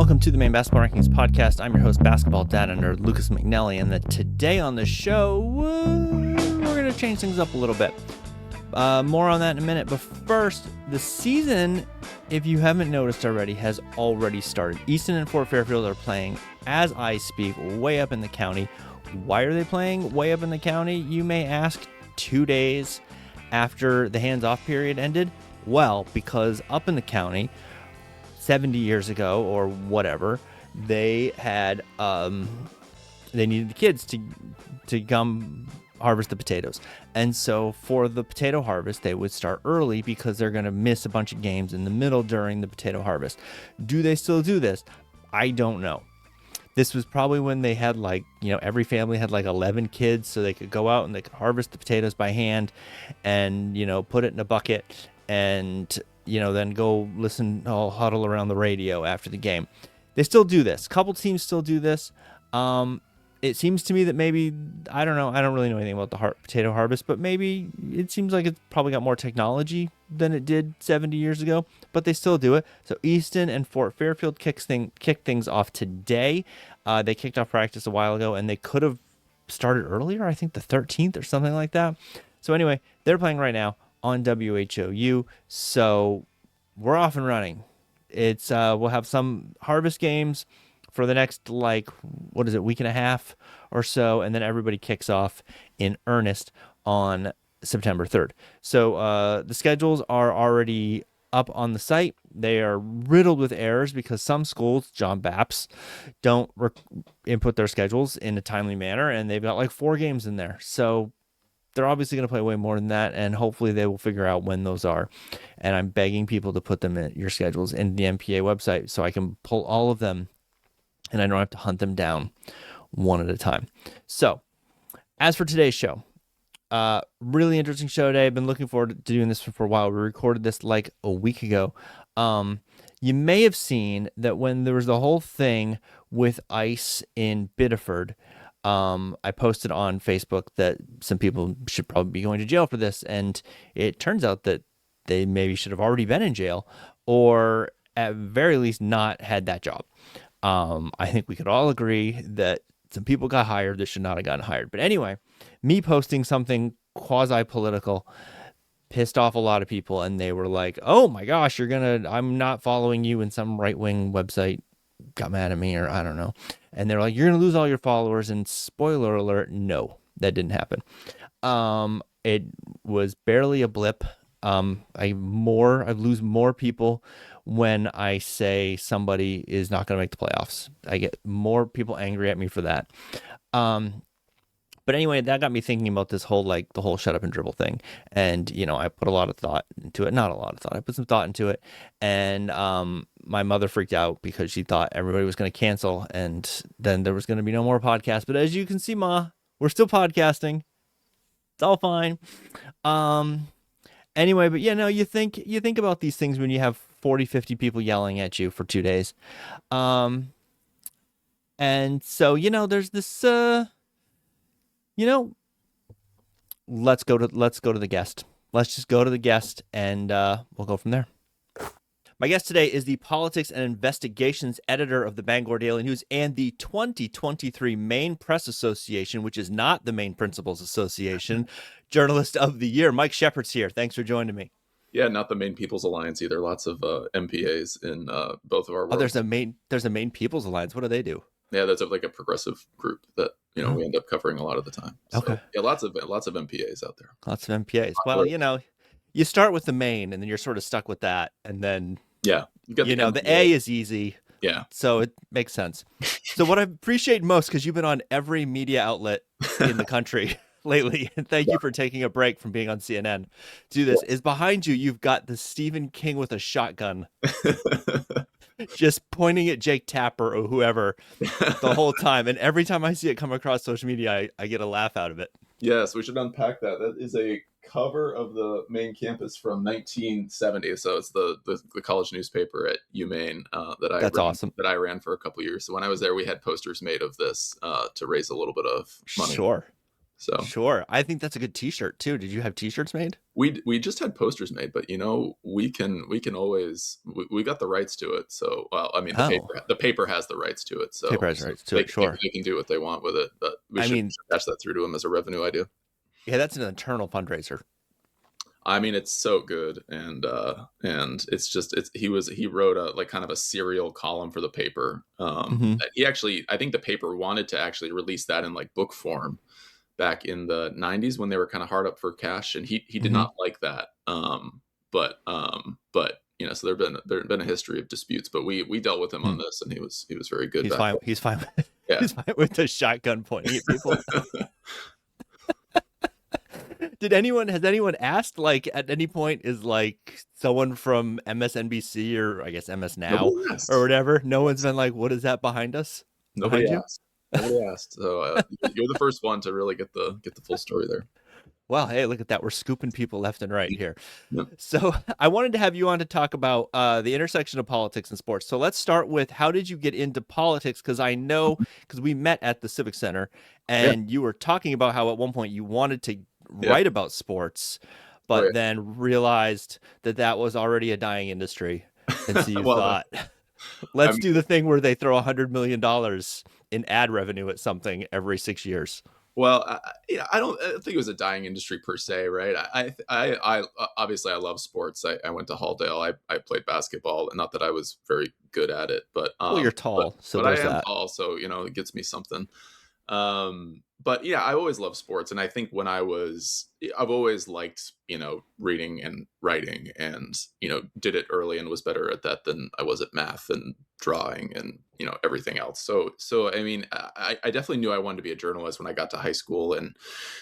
Welcome to the Maine Basketball Rankings podcast. I'm your host, basketball data nerd Lucas McNally, and today on the show, we're going to change things up a little bit. More on that in a minute, but first, the season, if you haven't noticed already, has already started. Easton and Fort Fairfield are playing, as I speak, way up in the county. Why are they playing way up in the county, you may ask, 2 days after the hands-off period ended? Well, because up in the county, 70 years ago or whatever, they had they needed the kids to come harvest the potatoes. And so for the potato harvest, they would start early because they're going to miss a bunch of games in the middle during the potato harvest. Do they still do this? I don't know. This was probably when they had every family had 11 kids, so they could go out and they could harvest the potatoes by hand and, put it in a bucket and then go listen, all huddle around the radio after the game. They still do this. A couple teams still do this. It seems to me that maybe, I don't know, I don't really know anything about the potato harvest, but maybe it seems like it's probably got more technology than it did 70 years ago, but they still do it. So Easton and Fort Fairfield kicked things off today. They kicked off practice a while ago, and they could have started earlier, I think the 13th or something like that. So anyway, they're playing right now on WHOU, so we're off and running. It's we'll have some harvest games for the next week and a half or so, and then everybody kicks off in earnest on September 3rd. So the schedules are already up on the site. They are riddled with errors because some schools, John Bapps, don't input their schedules in a timely manner, and they've got 4 games in there. So they're obviously going to play way more than that, and hopefully they will figure out when those are. And I'm begging people to put them in your schedules in the MPA website so I can pull all of them, and I don't have to hunt them down one at a time. So, as for today's show, really interesting show today. I've been looking forward to doing this for a while. We recorded this a week ago. You may have seen that when there was the whole thing with ICE in Biddeford, I posted on Facebook that some people should probably be going to jail for this, and it turns out that they maybe should have already been in jail, or at very least not had that job. I think we could all agree that some people got hired that should not have gotten hired. But anyway, me posting something quasi-political pissed off a lot of people, and they were like, oh my gosh, I'm not following you, and some right-wing website got mad at me, or I don't know. And they're like, you're going to lose all your followers. And spoiler alert, no, that didn't happen. It was barely a blip. I lose more people when I say somebody is not going to make the playoffs. I get more people angry at me for that. But anyway, that got me thinking about this whole, the whole shut up and dribble thing. And, I put a lot of thought into it. Not a lot of thought. I put some thought into it. And my mother freaked out because she thought everybody was going to cancel. And then there was going to be no more podcasts. But as you can see, Ma, we're still podcasting. It's all fine. Anyway, but you think about these things when you have 40, 50 people yelling at you for 2 days. And so, there's this... let's go to the guest. Let's just go to the guest, and we'll go from there. My guest today is the Politics and Investigations editor of the Bangor Daily News and the 2023 Maine Press Association, which is not the Maine Principals Association, Journalist of the Year. Mike Shepard's here. Thanks for joining me. Yeah, not the Maine People's Alliance either. Lots of MPAs in both of our worlds. Oh, there's a Maine People's Alliance. What do they do? Yeah, that's a progressive group that we end up covering a lot of the time. So, okay. Yeah, lots of MPAs out there. Lots of MPAs. Well, you start with the Maine, and then you're sort of stuck with that, and then the A is easy. Yeah. So it makes sense. So what I appreciate most, because you've been on every media outlet in the country lately, and thank you for taking a break from being on CNN to do this, is behind you, you've got the Stephen King with a shotgun. Just pointing at Jake Tapper or whoever the whole time. And every time I see it come across social media, I get a laugh out of it. Yes, we should unpack that. That is a cover of the Maine campus from 1970. So it's the college newspaper at UMaine awesome. That I ran for a couple of years. So when I was there, we had posters made of this to raise a little bit of money. Sure. So Sure. I think that's a good T-shirt too. Did you have T-shirts made? we just had posters made, but we can always we got the rights to it. So well, I mean Oh, the paper has the rights to it, paper so, has so rights to they, it. they Sure. they can do what they want with it. But we I should mean, pass that through to them as a revenue idea. yeah, that's an internal fundraiser. I mean, it's so good, and he wrote a like kind of a serial column for the paper. Hmm. He actually, I think the paper wanted to actually release that in like book form back in the '90s when they were kind of hard up for cash, and he did Hmm. not like that. But so there had been a history of disputes, but we dealt with him on this, and he was very good He's back fine. then. He's fine. Yeah. He's fine with the shotgun pointing at people. Has anyone asked, like, at any point, is like someone from MSNBC or I guess MS Now Nobody or asked. whatever? No one's been like, what is that behind us? Nobody Behind you? asked. Nobody asked. So you're the first one to really get the full story there. Well, hey, look at that. We're scooping people left and right here. Yep. So I wanted to have you on to talk about the intersection of politics and sports. So let's start with, how did you get into politics? Because I know, because we met at the Civic Center Yeah. and you were talking about how at one point you wanted to Yeah. write about sports, Oh, but yeah. then realized that that was already a dying industry. And so you Well, thought, I let's mean, do the thing where they throw $100 million in ad revenue at something every 6 years. well, I don't think it was a dying industry per se, right? Obviously I love sports. I went to Halldale. I played basketball, not that I was very good at it, but Well, you're but tall, so but I there's am that. tall, so it gets me something. But yeah, I always loved sports, and I think I've always liked reading and writing, and did it early and was better at that than I was at math and drawing and everything else. So I mean, I definitely knew I wanted to be a journalist when I got to high school and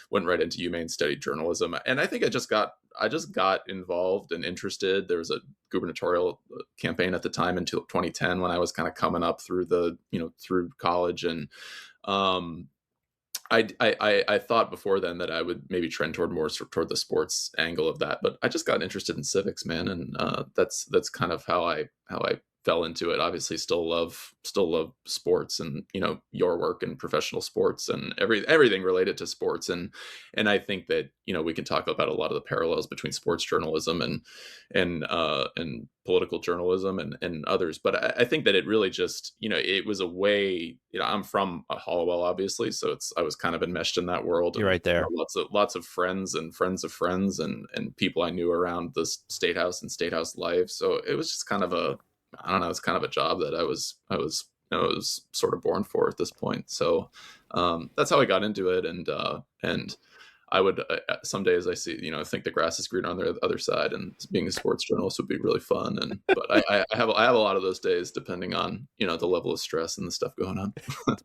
went right into UMaine and studied journalism. And I think I just got involved and interested. There was a gubernatorial campaign at the time until 2010 when I was kind of coming up through through college, and um I thought before then that I would maybe trend toward the sports angle of that, but I just got interested in civics, man, and that's kind of how I fell into it. Obviously, still love sports, and your work and professional sports and everything related to sports, and I think that we can talk about a lot of the parallels between sports journalism and political journalism and others. But I think that it really just it was a way. I'm from Hollowell, obviously, so I was kind of enmeshed in that world, You're and right there. lots of friends and friends of friends and people I knew around the state house and state house life. So it was just kind of I don't know, it's kind of a job that I was sort of born for at this point. So that's how I got into it, and I would some days I see think the grass is greener on the other side, and being a sports journalist would be really fun. But I have a lot of those days depending on the level of stress and the stuff going on.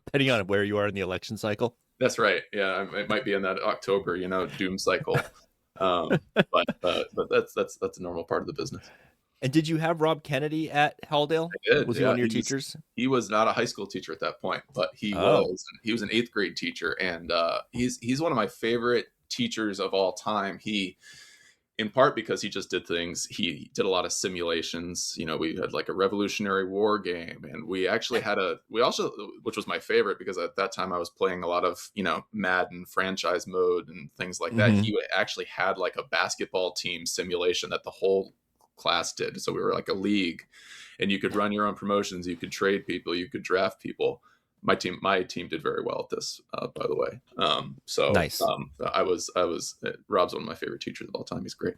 Depending on where you are in the election cycle. That's right. Yeah, it might be in that October doom cycle. But that's a normal part of the business. And did you have Rob Kennedy at Halldale? I did. Was he one Yeah, of your teachers? he was not a high school teacher at that point, but he Oh, was an eighth grade teacher, and he's one of my favorite teachers of all time. He, in part because he just did things. He did a lot of simulations. We had like a Revolutionary War game, and we also, which was my favorite because at that time I was playing a lot of Madden franchise mode and things like that. mm-hmm. He actually had like a basketball team simulation that the whole class did. So we were like a league, and you could run your own promotions, you could trade people, you could draft people. My team did very well at this, by the way. Nice. I was Rob's one of my favorite teachers of all time. He's great.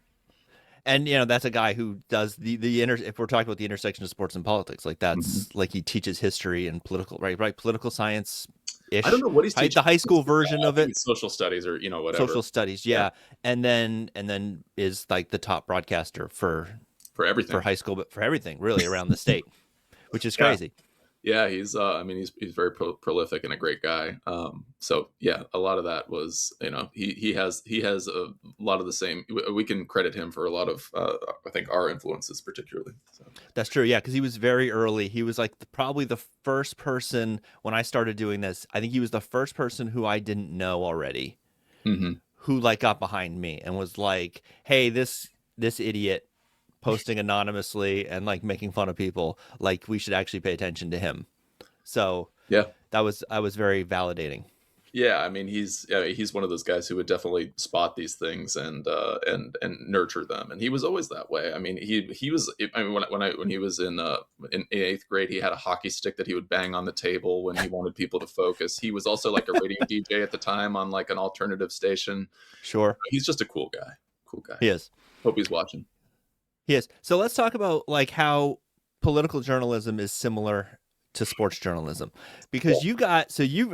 And that's a guy who does the if we're talking about the intersection of sports and politics, like Mhm. that's like he teaches history and political, right, political science I don't ish, know what he's the teaching. high school version I of think it, it's social studies or whatever. social studies, Yeah, yeah. And then is like the top broadcaster for for everything. high school, but for everything really around the state, which is Yeah, crazy. yeah. I mean, he's very prolific and a great guy. So yeah, a lot of that was he has a lot of the same. We can credit him for a lot of I think our influences particularly. So. That's true. Yeah, because he was very early. He was like probably the first person when I started doing this. I think he was the first person who I didn't know already, Hmm. who like got behind me and was like, "Hey, this idiot posting anonymously and like making fun of people. Like we should actually pay attention to him." So Yeah. I was very validating. Yeah, I mean, he's one of those guys who would definitely spot these things and nurture them, and he was always that way. I mean, he was. I mean, when he was in eighth grade, he had a hockey stick that he would bang on the table when he wanted people to focus. He was also like a radio DJ at the time on like an alternative station. Sure. He's just a cool guy. Cool guy. He is. Hope he's watching. He is. So let's talk about like how political journalism is similar to sports journalism, because you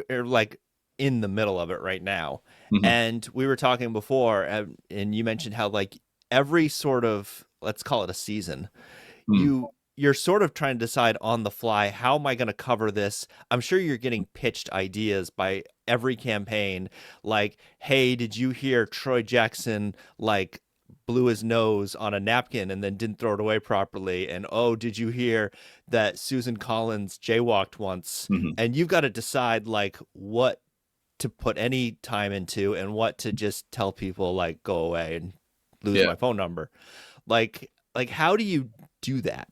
are like in the middle of it right now, Hmm. and we were talking before, and you mentioned how like every sort of, let's call it a season, you're sort of trying to decide on the fly, how am I going to cover this? I'm sure you're getting pitched ideas by every campaign, like, hey, did you hear Troy Jackson like blew his nose on a napkin and then didn't throw it away properly? And oh, did you hear that Susan Collins jaywalked once? Hmm. And you've got to decide like what to put any time into and what to just tell people like go away and lose Yeah. my phone number. Like how do you do that?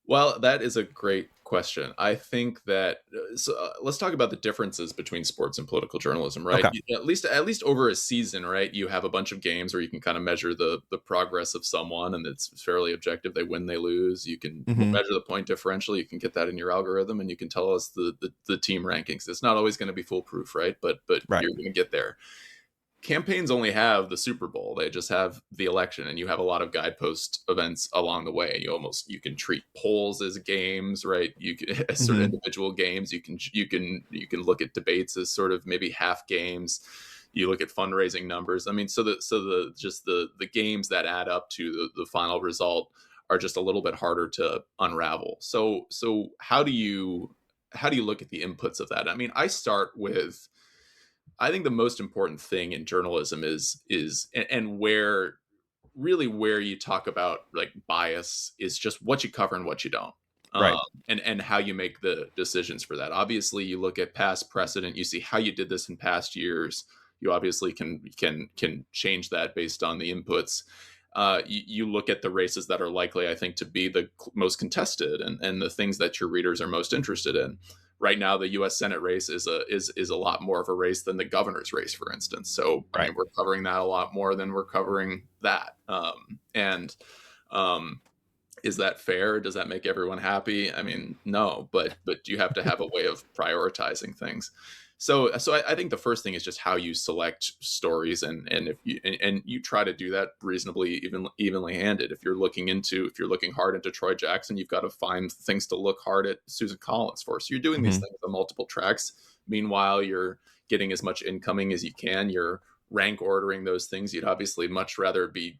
Well, that is a great question. I think that let's talk about the differences between sports and political journalism, right? Okay. At least over a season, right? You have a bunch of games where you can kind of measure the progress of someone, and it's fairly objective. They win, they lose. You can Hmm. measure the point differential. You can get that in your algorithm, and you can tell us the team rankings. It's not always going to be foolproof, right? But Right. you're going to get there. Campaigns only have the Super Bowl. They just have the election, and you have a lot of guidepost events along the way. You can treat polls as games, right? You can as sort of Hmm. individual games. You can look at debates as sort of maybe half games. You look at fundraising numbers. I mean, so the just the games that add up to the final result are just a little bit harder to unravel. So how do you look at the inputs of that? I mean, I think the most important thing in journalism is and where really where you talk about like bias is just what you cover and what you don't. um, Right. and how you make the decisions for that. Obviously, you look at past precedent, you see how you did this in past years. You obviously can change that based on the inputs. You look at the races that are likely, I think, to be the most contested and the things that your readers are most interested in. Right now, the U.S. Senate race is a lot more of a race than the governor's race, for instance. So, I Right. mean, we're covering that a lot more than we're covering that. And um, is that fair? Does that make everyone happy? I mean, no, but you have to have a way of prioritizing things. So I think the first thing is just how you select stories, and if you try to do that reasonably evenly handed. If you're looking hard into Troy Jackson, you've got to find things to look hard at Susan Collins for. So you're doing these Hmm. things on multiple tracks. Meanwhile, you're getting as much incoming as you can. You're rank ordering those things. You'd obviously much rather be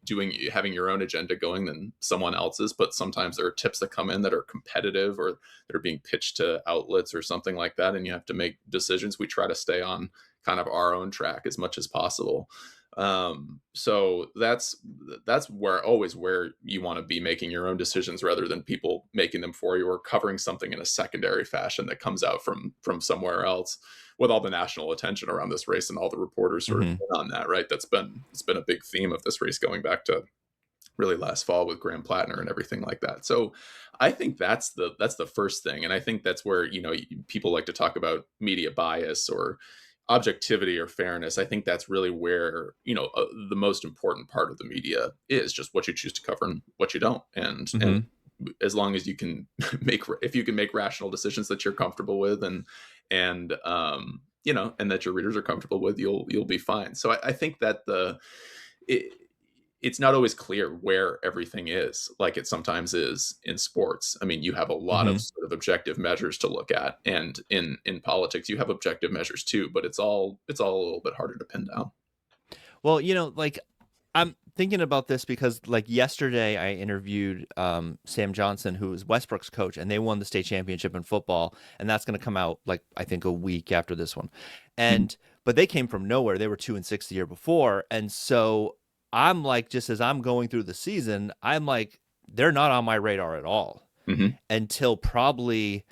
having your own agenda going than someone else's, but sometimes there are tips that come in that are competitive or that are being pitched to outlets or something like that, and you have to make decisions. We try to stay on kind of our own track as much as possible. So that's where you want to be making your own decisions rather than people making them for you or covering something in a secondary fashion that comes out from somewhere else, with all the national attention around this race and all the reporters sort of Hmm. on that, right? It's been a big theme of this race going back to really last fall with Graham Platner and everything like that. So I think that's the first thing, and I think that's where people like to talk about media bias or objectivity or fairness. I think that's really where the most important part of the media is just what you choose to cover and what you don't, and Hmm. as long as you can if you can make rational decisions that you're comfortable with and that your readers are comfortable with, you'll be fine. So I think that it, it's not always clear where everything is, like it sometimes is in sports. I mean, you have a lot of Hmm. sort of objective measures to look at, and in politics, you have objective measures too. But it's all a little bit harder to pin down. Well, like I'm thinking about this because like yesterday I interviewed Sam Johnson, who is Westbrook's coach, and they won the state championship in football, and that's going to come out like I think a week after this one. Mhm. And but they came from nowhere. They were 2-6 the year before, and so I'm like, just as I'm going through the season, I'm like, they're not on my radar at all Mhm. until probably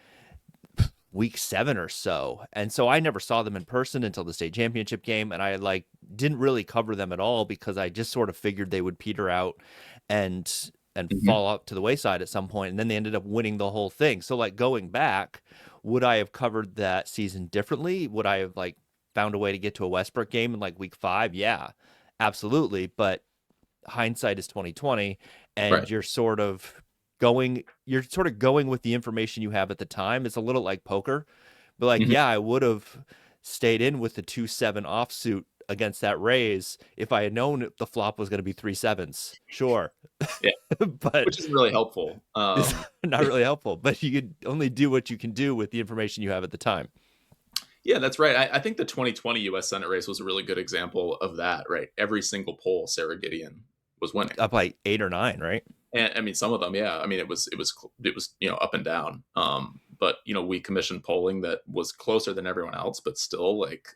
week 7 or so. And so I never saw them in person until the state championship game. And I like didn't really cover them at all because I just sort of figured they would peter out and Mhm. fall out to the wayside at some point. And then they ended up winning the whole thing. So like going back, would I have covered that season differently? Would I have like found a way to get to a Westbrook game in like week 5, yeah, absolutely. But hindsight is 2020, and Right. you're sort of going with the information you have at the time. It's a little like poker, but like, Mhm. yeah, I would have stayed in with the 2-7 offsuit against that raise if I had known the flop was going to be 3-7s. Sure. Yeah, But which is really helpful. it's not really helpful, but you can only do what you can do with the information you have at the time. Yeah, that's right. I think the 2020 U.S. Senate race was a really good example of that. Right, every single poll, Sarah Gideon was winning. Up like 8 or 9, right? And I mean, some of them, yeah. I mean, it was up and down. But we commissioned polling that was closer than everyone else, but still like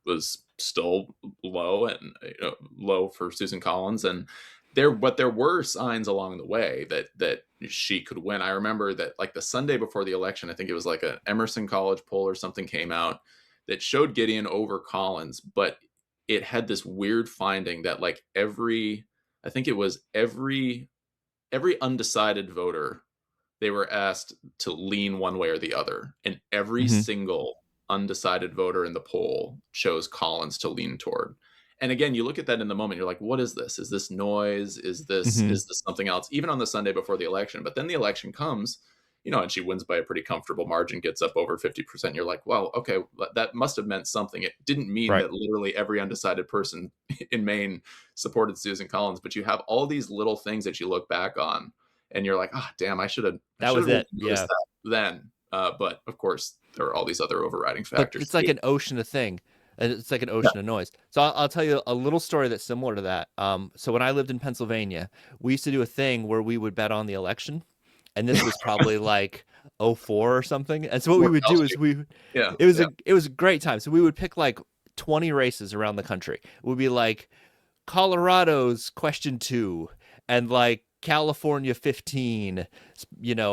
was still low and low for Susan Collins. And there were signs along the way that she could win. I remember that like the Sunday before the election, I think it was like an Emerson College poll or something came out that showed Gideon over Collins, but it had this weird finding that like I think it was every undecided voter, they were asked to lean one way or the other, and every Mm-hmm. single undecided voter in the poll chose Collins to lean toward. And again, you look at that in the moment, you're like, what is this? Is this noise? Mm-hmm. Is this something else? Even on the Sunday before the election. But then the election comes, and she wins by a pretty comfortable margin, gets up over 50%. You're like, well, okay, that must have meant something. It didn't mean Right. that literally every undecided person in Maine supported Susan Collins, but you have all these little things that you look back on and you're like, oh, damn, I should have That was really it. noticed Yeah. that then. But of course, there are all these other overriding But factors it's like too. an ocean of thing. It's like an Yeah. ocean of noise. So I'll tell you a little story that's similar to that. So when I lived in Pennsylvania, we used to do a thing where we would bet on the election, and this was probably like '04 or something. And so what we More would do is Street. Yeah. Yeah. it was a great time. So we would pick like 20 races around the country. It would be like Colorado's question 2 and like California 15,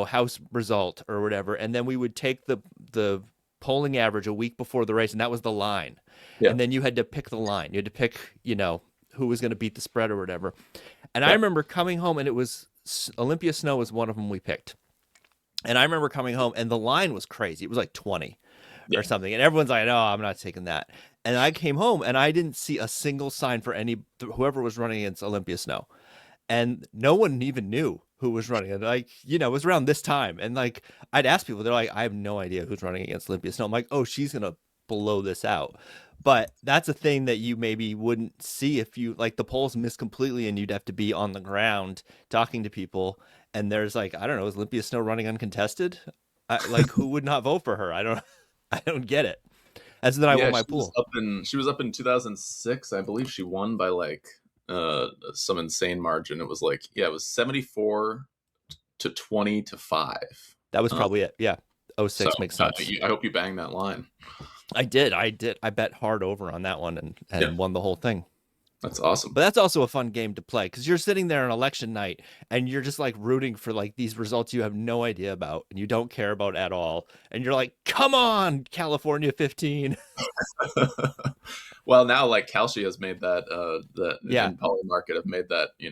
House result or whatever. And then we would take the polling average a week before the race, and that was the line. Yeah. And then you had to pick the line. You had to pick, who was going to beat the spread or whatever. And I Yeah. remember coming home, and it was Olympia Snow was one of them we picked. And I remember coming home, and the line was crazy. It was like 20 Yeah. or something. And everyone's like, no, I'm not taking that. And I came home, and I didn't see a single sign for whoever was running against Olympia Snow. And no one even knew who was running. And like, it was around this time. And like, I'd ask people, they're like, I have no idea who's running against Olympia Snow. I'm like, oh, she's going to blow this out. But that's a thing that you maybe wouldn't see if you like the polls miss completely and you'd have to be on the ground talking to people. And there's like, I don't know, is Olympia Snow running uncontested? Like, who would not vote for her? I don't get it. And so then I Yeah. won my pool. She was up in 2006. I believe she won by like some insane margin. It was like, yeah, it was 74 to 20 to 5. That was Um, probably it. Yeah. so 06 makes sense. I hope you bang that line. I did. I bet hard over on that one and Yeah. won the whole thing. That's awesome. But that's also a fun game to play because you're sitting there on election night and you're just like rooting for like these results you have no idea about and you don't care about at all. And you're like, come on, California 15. Well, now like Kalshi has made that Yeah. in Polymarket have made that, I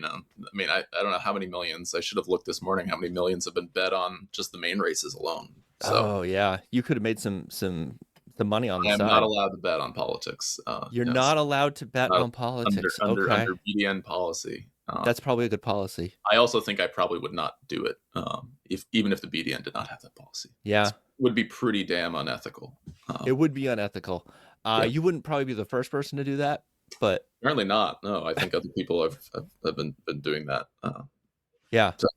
mean, I don't know how many millions. I should have looked this morning how many millions have been bet on just the main races alone. So Oh yeah. You could have made some money on I the am side. not allowed to bet on politics. You're Yes. not allowed to bet on politics. Okay. Under BDN policy. That's probably a good policy. I also think I probably would not do it even if the BDN did not have that policy. Yeah. It would be pretty damn unethical. It would be unethical. Yeah. You wouldn't probably be the first person to do that, but Apparently not. No, I think other people have been doing that. yeah. So-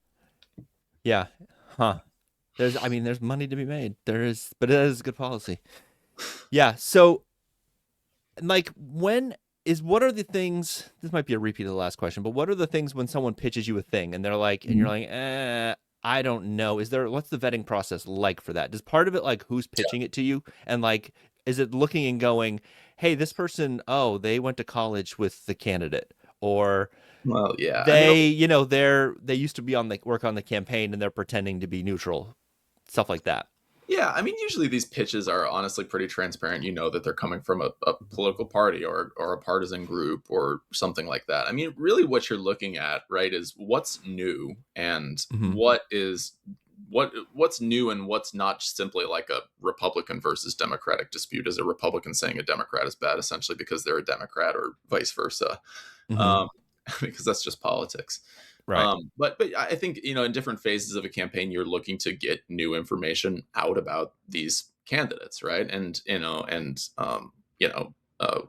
Yeah. Huh. There's money to be made. There is, but it is good policy. Yeah. So, like, what are the things? This might be a repeat of the last question, but what are the things when someone pitches you a thing and they're like, and you're like, I don't know. What's the vetting process like for that? Does part of it like who's pitching it to you, and like, is it looking and going, hey, this person, oh, they went to college with the candidate, or Well, yeah. they used to be work on the campaign and they're pretending to be neutral, stuff like that. Yeah, I mean, usually these pitches are honestly pretty transparent. You know that they're coming from a political party or a partisan group or something like that. I mean, really what you're looking at, right, is what's new and Mhm. what's new and what's not simply like a Republican versus Democratic dispute. Is a Republican saying a Democrat is bad essentially because they're a Democrat, or vice versa? Mm-hmm. Um, because that's just politics. Right. But I think, in different phases of a campaign, you're looking to get new information out about these candidates, right? And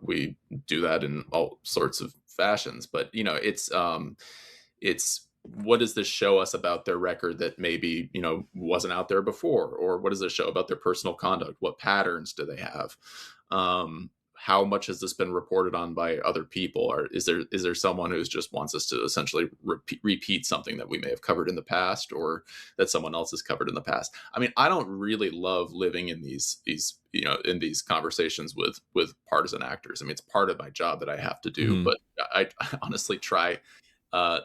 we do that in all sorts of fashions. But it's what does this show us about their record that maybe wasn't out there before, or what does this show about their personal conduct? What patterns do they have? How much has this been reported on by other people, or is there someone who just wants us to essentially repeat something that we may have covered in the past, or that someone else has covered in the past? I mean, I don't really love living in these in these conversations with partisan actors. I mean, it's part of my job that I have to do, Mm-hmm. but I honestly try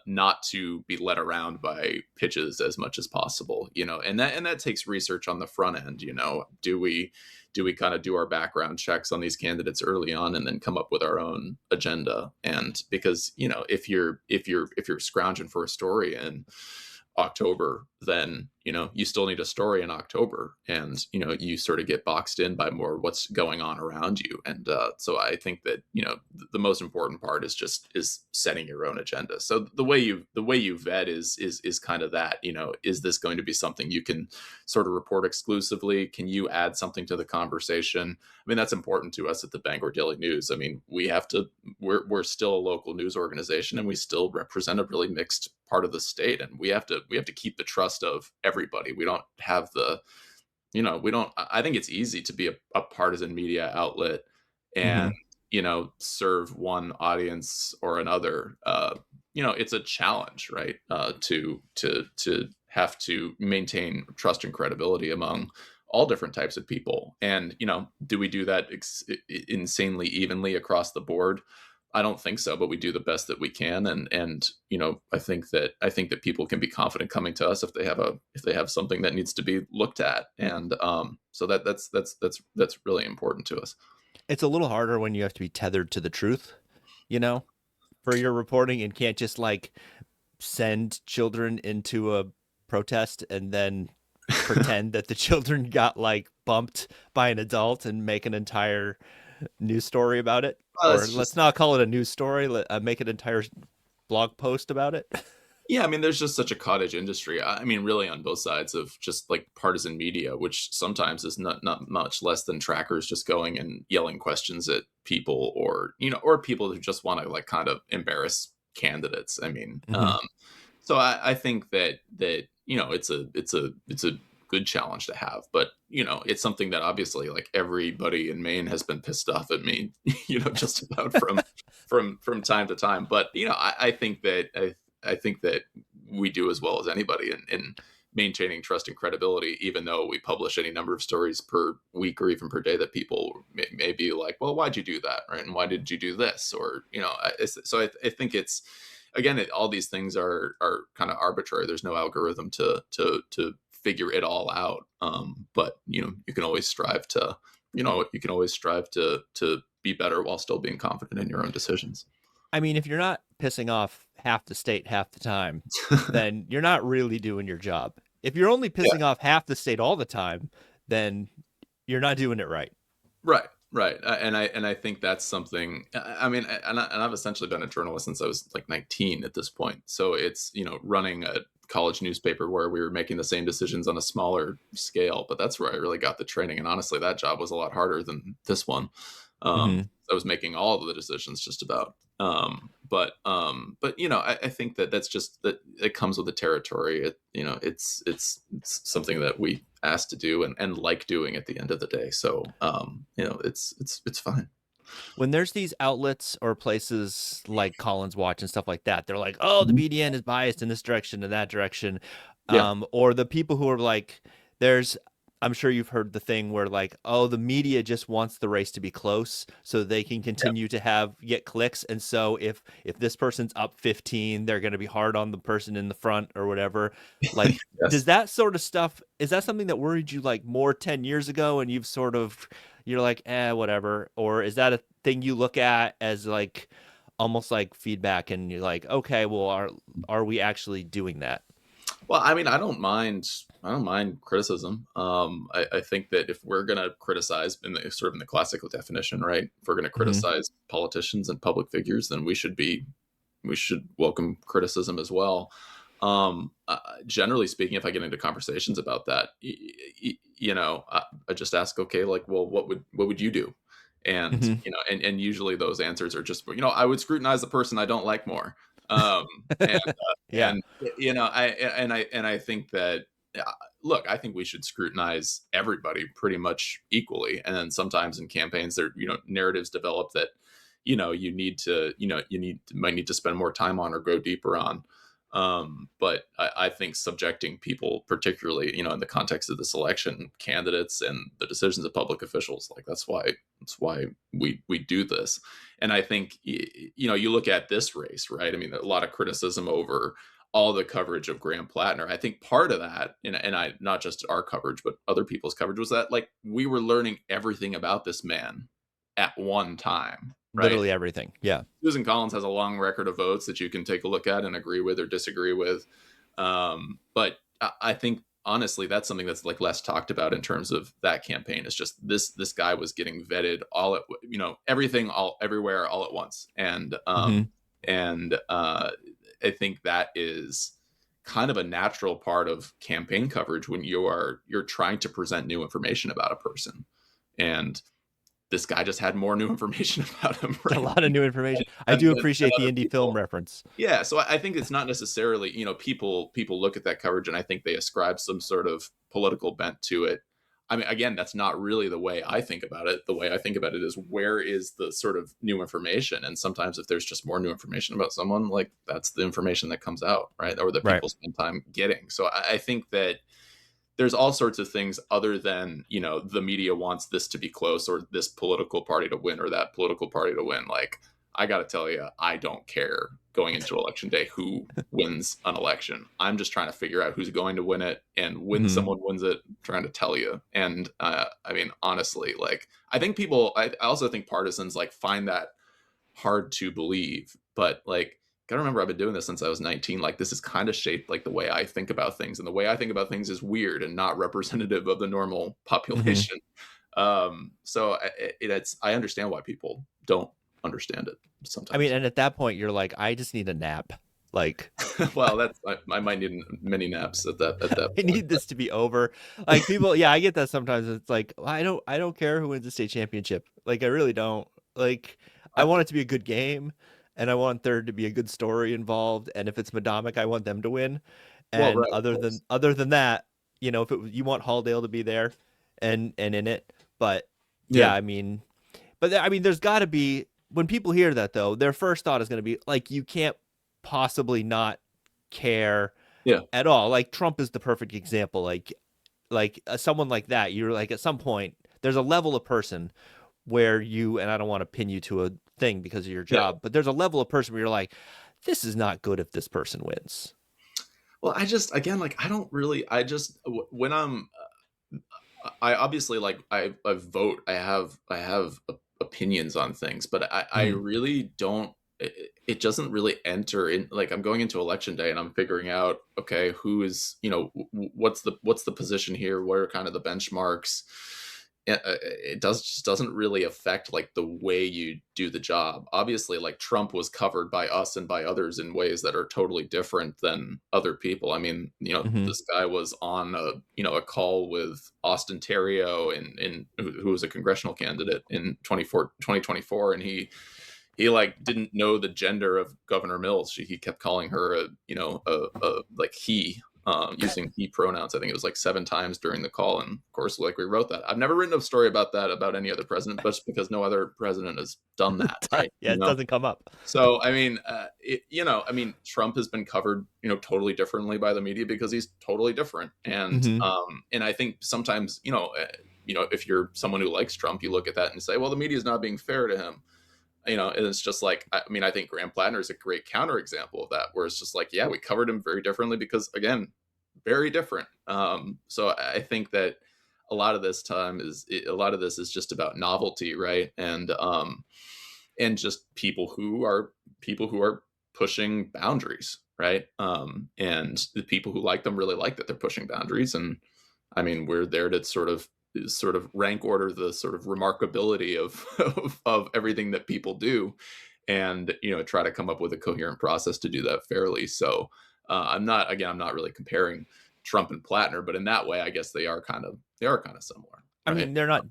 not to be led around by pitches as much as possible, and that takes research on the front end. Do we kind of do our background checks on these candidates early on and then come up with our own agenda? And because if you're scrounging for a story in October, then you still need a story in October, and you sort of get boxed in by more what's going on around you. And so I think that the most important part is setting your own agenda. So the way you vet is kind of that. Is this going to be something you can sort of report exclusively? Can you add something to the conversation? I mean, that's important to us at the Bangor Daily News. I mean, we're still a local news organization, and we still represent a really mixed part of the state, and we have to keep the trust of everybody. We don't have I think it's easy to be a partisan media outlet Mm-hmm. and serve one audience or another. It's a challenge, right? To have to maintain trust and credibility among all different types of people. And do we do that insanely evenly across the board? I don't think so, but we do the best that we can, and I think that people can be confident coming to us if they have something that needs to be looked at, and so that's really important to us. It's a little harder when you have to be tethered to the truth, you know, for your reporting, and can't just like send children into a protest and then pretend that the children got like bumped by an adult and make an entire news story about it. Well, Or it's let's just not call it a news story, make an entire blog post about it. Yeah, I mean, there's just such a cottage industry. I mean, really, on both sides of just like partisan media, which sometimes is not much less than trackers just going and yelling questions at people, or people who just want to like kind of embarrass candidates. I mean, Mm-hmm. so I think that it's a good challenge to have, but it's something that obviously like everybody in Maine has been pissed off at me, just about from time to time. But I think that we do as well as anybody in maintaining trust and credibility, even though we publish any number of stories per week or even per day that people may be like, well, why'd you do that, right? And why did you do this? Or I think it's, again, all these things are kind of arbitrary. There's no algorithm to figure it all out. But you can always strive to be better while still being confident in your own decisions. I mean, if you're not pissing off half the state half the time, then you're not really doing your job. If you're only Yeah. pissing off half the state all the time, then you're not doing it right. Right. And I think that's something. I mean, and I've essentially been a journalist since I was like 19 at this point. So it's running a college newspaper where we were making the same decisions on a smaller scale, but that's where I really got the training. And honestly, that job was a lot harder than this one. Mm-hmm. I was making all of the decisions just about. But I think that's just that it comes with the territory. It's something that we asked to do and like doing at the end of the day. So it's fine. When there's these outlets or places like Collins Watch and stuff like that, they're like, oh, the Mhm. BDN is biased in this direction and that direction. Yeah. Or the people who are like, I'm sure you've heard the thing where like, oh, the media just wants the race to be close so they can continue to get clicks. And so if this person's up 15, they're going to be hard on the person in the front or whatever. Like, does Yes. that sort of stuff, is that something that worried you like more 10 years ago and you're like, whatever? Or is that a thing you look at as like almost like feedback and you're like, okay, well, are we actually doing that? Well, I mean, I don't mind criticism. I think that if we're going to criticize in the sort of in the classical definition, right? If we're going to Hmm. criticize politicians and public figures, then we should welcome criticism as well. Generally speaking, if I get into conversations about that, I just ask, okay, like, well, what would you do? And Hmm. and usually those answers are just, I would scrutinize the person I don't like more. Um, and Yeah. and I think that, uh, look, I think we should scrutinize everybody pretty much equally. And then sometimes in campaigns, there narratives develop that you need to might need to spend more time on or go deeper on. But I think subjecting people, particularly in the context of this election, candidates and the decisions of public officials, like that's why we do this. And I think you look at this race, right? I mean, a lot of criticism over all the coverage of Graham Platner. I think part of that, and I not just our coverage, but other people's coverage, was that like we were learning everything about this man at one time, right? Literally everything. Yeah. Susan Collins has a long record of votes that you can take a look at and agree with or disagree with. But I think honestly, that's something that's like less talked about in terms of that campaign. It's just this guy was getting vetted all at everything all everywhere all at once, Hmm. and I think that is kind of a natural part of campaign coverage when you're trying to present new information about a person. And this guy just had more new information about him, A right? lot of new information. I than, do than appreciate the other indie film people. reference. Yeah, so I think it's not necessarily, people look at that coverage and I think they ascribe some sort of political bent to it. I mean, again, that's not really the way I think about it. The way I think about it is, where is the sort of new information? And sometimes if there's just more new information about someone, like that's the information that comes out, right? Or that Right. people spend time getting. So I think that there's all sorts of things other than the media wants this to be close or this political party to win or that political party to win. Like, I gotta tell you, I don't care going into election day who wins an election. I'm just trying to figure out who's going to win it, and when Hmm. someone wins it, I'm trying to tell you. And I mean, honestly, like, I also think partisans like find that hard to believe. But like, gotta remember, I've been doing this since I was 19. Like, this is kind of shaped like the way I think about things, and the way I think about things is weird and not representative of the normal Hmm. population. So I understand why people don't understand it I mean, sometimes. and at that point, you're like, I just need a nap. Like, Well, I might need many naps at that I point. need this to be over. Like people, yeah, I get that sometimes. It's like I don't care who wins the state championship. Like I really don't. Like I I, want it to be a good game, and I want there to be a good story involved. And if it's Madomic, I want them to win. well, And right, of course. other than that, if you want Halldale to be there and in it, but yeah, Yeah, I mean, there's got to be when people hear that though, their first thought is going to be like, you can't possibly not care yeah. at all. Like Trump is the perfect example. Like someone like that, you're like at some point there's a level of person where you and I don't want to pin you to a thing because of your Yeah. job, but there's a level of person where you're like, this is not good if this person wins. Well, I just, again, like, I don't really, I just, when I obviously, like, I vote. I have opinions on things, but I Hmm. really don't. It doesn't really enter in. Like, I'm going into election day and I'm figuring out, okay, who is what's the position here? What are kind of the benchmarks? It just doesn't really affect like the way you do the job. Obviously, like, Trump was covered by us and by others in ways that are totally different than other people. I mean, Hmm. this guy was on a call with Austin Terrio, and who was a congressional candidate in 2024, and he like didn't know the gender of Governor Mills. He kept calling her like he, using he pronouns. I think it was like 7 times during the call, and of course, like, we wrote that. I've never written a story about that about any other president, but just because no other president has done that, right? Yeah, it doesn't come up. So I mean, I mean, Trump has been covered, totally differently by the media because he's totally different, Hmm. and I think sometimes, if you're someone who likes Trump, you look at that and say, well, the media is not being fair to him. And it's just like, I mean, I think Graham Platner is a great counterexample of that, where it's just like, yeah, we covered him very differently because, again, very different. So I think that a lot of this is just about novelty, right? And just people who are pushing boundaries, right? And the people who like them really like that they're pushing boundaries. And I mean, we're there to sort of rank order the sort of remarkability of of everything that people do, and try to come up with a coherent process to do that fairly. So I'm not really comparing Trump and Platner, but in that way, I guess they are kind of similar, I right? mean, they're not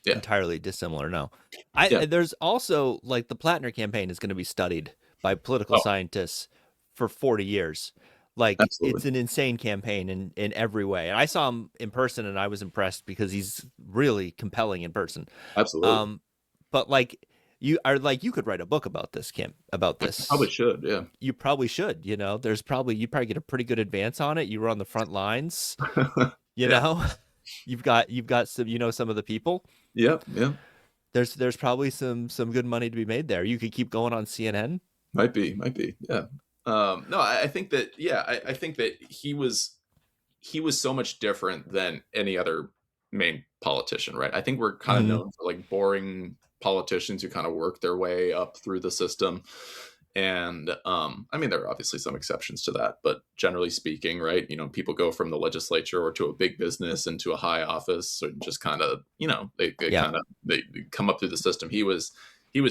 Yeah, entirely dissimilar, no. yeah. There's also like the Platner campaign is going to be studied by political Oh, scientists for 40 years. Like absolutely, it's an insane campaign in every way. And I saw him in person and I was impressed because he's really compelling in person. absolutely. Um but like you could write a book about Probably this. should, yeah. You probably should, there's probably you probably get a pretty good advance on it. You were on the front lines, you Yeah. know. You've got some some of the people. Yep. Yeah. There's probably some good money to be made there. You could keep going on CNN. Might be. Might be. Yeah. No, I think that. Yeah, I think that he was so much different than any other Maine politician, right? I think we're kind of Hmm. known for like boring politicians who kind of work their way up through the system. And I mean, there are obviously some exceptions to that, but generally speaking, right? People go from the legislature or to a big business into a high office, and just kind of, they Yeah. kind of they come up through the system. He was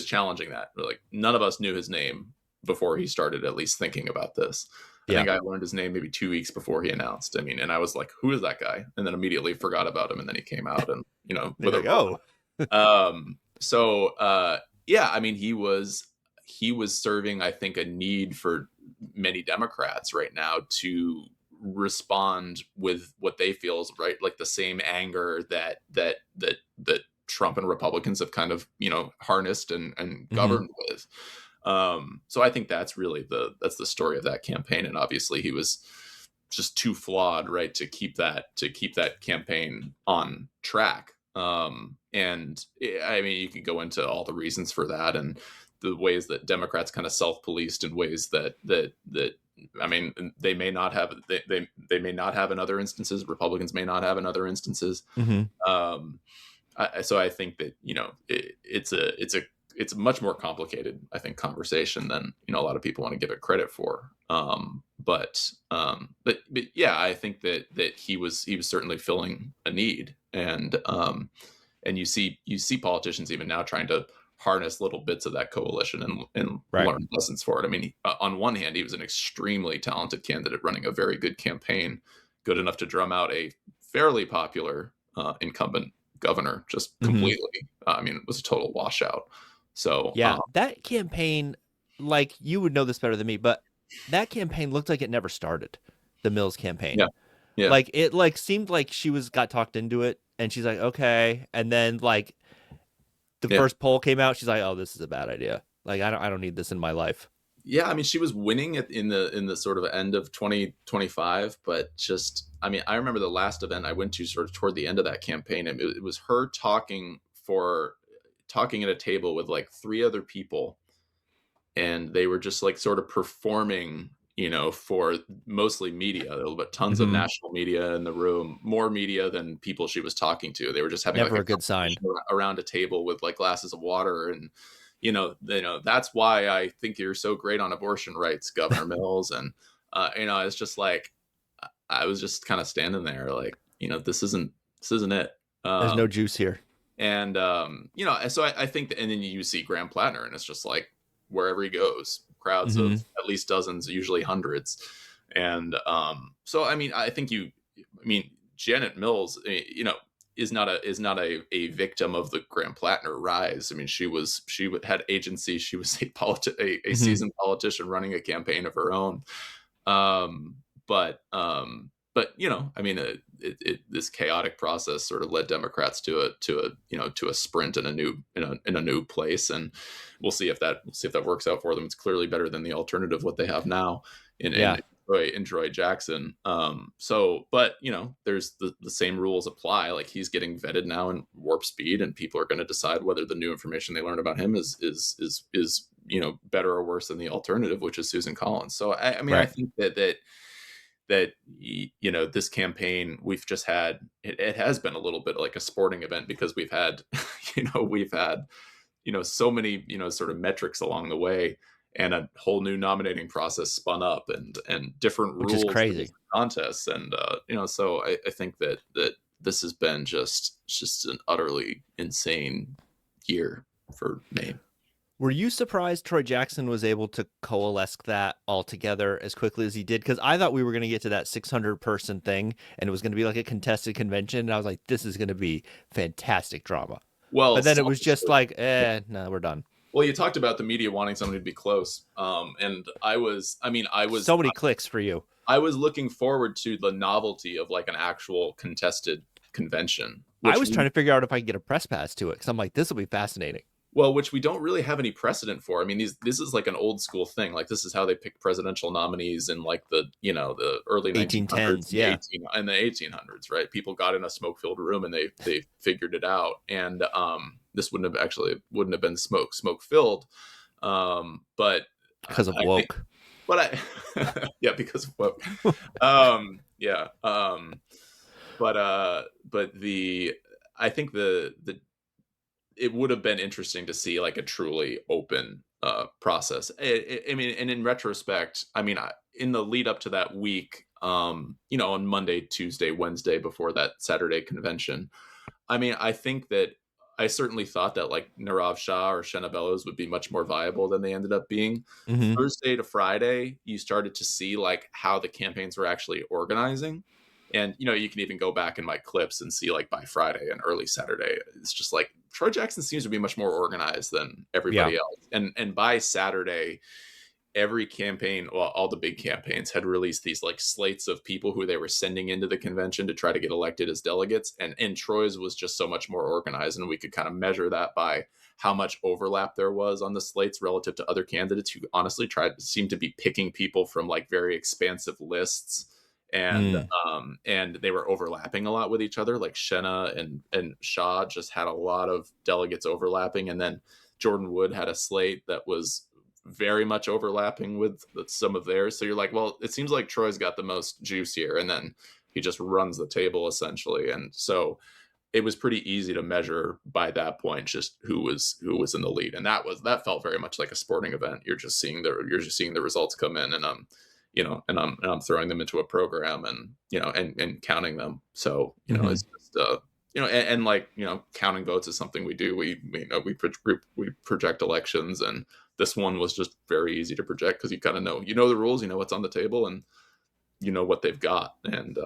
challenging that. Like none of us knew his name before he started at least thinking about this. I Yeah. think I learned his name maybe 2 weeks before he announced. I mean, and I was like, "Who is that guy?" And then immediately forgot about him. And then he came out, and They're with a like, oh. so yeah, I mean, he was serving, I think, a need for many Democrats right now to respond with what they feel is right, like the same anger that Trump and Republicans have kind of harnessed and Hmm. governed with. So I think that's the story of that campaign, and obviously he was just too flawed, right, to keep that campaign on track. And I mean, you could go into all the reasons for that and the ways that Democrats kind of self-policed in ways that I mean, they may not have they may not have in other instances. Republicans may not have in other instances. Hmm. Um, so I think that it's a much more complicated, I think, conversation than a lot of people want to give it credit for. But yeah, I think that he was certainly filling a need, and you see politicians even now trying to harness little bits of that coalition and Right. learn lessons for it. I mean, on one hand, he was an extremely talented candidate running a very good campaign, good enough to drum out a fairly popular incumbent governor just Hmm. completely. I mean, it was a total washout. So Yeah, that campaign, like you would know this better than me, but that campaign looked like it never started. The Mills campaign. yeah, yeah, Like it seemed like she got talked into it and she's like, "Okay." And then like the yeah. first poll came out, she's like, "Oh, this is a bad idea. Like I don't need this in my life." Yeah, I mean, she was winning it in the sort of end of 2025, but just, I mean, I remember the last event I went to sort of toward the end of that campaign, and it was her talking at a table with like three other people, and they were just like sort of performing, for mostly media, but tons of Hmm. national media in the room, more media than people she was talking to. They were just having like Never a a good sign. conversation around a table with like glasses of water, and that's why I think you're so great on abortion rights, Governor Mills. And it's just like I was just kind of standing there, like, this isn't it. There's no Um, juice here. and so I think that, and then you see Graham Platner, and it's just like wherever he goes, crowds of Hmm. at least dozens, usually hundreds. And so I mean, I mean, Janet Mills, is not a victim of the Graham Platner rise. I mean, had agency. She was a Hmm. seasoned politician running a campaign of her own. Um, but I mean, this chaotic process sort of led Democrats to a sprint in a new place, and we'll see if that works out for them. It's clearly better than the alternative what they have now in Yeah. Troy Jackson. But there's the same rules apply. Like he's getting vetted now in warp speed, and people are going to decide whether the new information they learn about him is better or worse than the alternative, which is Susan Collins. So I mean, I Right. think that this campaign we've just had, it has been a little bit like a sporting event, because we've had so many sort of metrics along the way, and a whole new nominating process spun up, and different which is rules for crazy. different contests. And so I think that this has been just an utterly insane year for Maine. Were you surprised Troy Jackson was able to coalesce that all together as quickly as he did? Because I thought we were going to get to that 600-person thing, and it was going to be like a contested convention. And I was like, this is going to be fantastic drama. Well, But then it was just like, no, we're done. well, you talked about the media wanting somebody to be close, and I was So many clicks for you. I was looking forward to the novelty of like an actual contested convention. I was trying to figure out if I could get a press pass to it because I'm like, this will be fascinating. Well, which we don't really have any precedent for. I mean, this is like an old school thing. Like this is how they picked presidential nominees in like the early 1810s, yeah, and the 1800s, right? People got in a smoke filled room and they figured it out. And this wouldn't have been smoke filled, but because of woke. Yeah, because of woke. Yeah, but I think it would have been interesting to see like a truly open process. I mean, and in retrospect, I mean, in the lead up to that week, on Monday, Tuesday, Wednesday before that Saturday convention, I mean, I think that I certainly thought that like Narav Shah or Shenna Bellows would be much more viable than they ended up being. Mm-hmm. Thursday to Friday, you started to see like how the campaigns were actually organizing. And, you can even go back in my clips and see like by Friday and early Saturday, it's just like Troy Jackson seems to be much more organized than everybody else. And by Saturday, every campaign, well, all the big campaigns had released these like slates of people who they were sending into the convention to try to get elected as delegates. And Troy's was just so much more organized. And we could kind of measure that by how much overlap there was on the slates relative to other candidates who honestly seemed to be picking people from like very expansive lists. And they were overlapping a lot with each other. Like Shenna and Shah just had a lot of delegates overlapping, and then Jordan Wood had a slate that was very much overlapping with some of theirs. So you're like, well, it seems like Troy's got the most juice here, and then he just runs the table essentially. And so it was pretty easy to measure by that point just who was in the lead, and that felt very much like a sporting event. You're just seeing the results come in, and I'm throwing them into a program and and counting them. So it's just and like counting votes is something we do. We project elections, and this one was just very easy to project because you kind of know the rules, what's on the table, and what they've got. And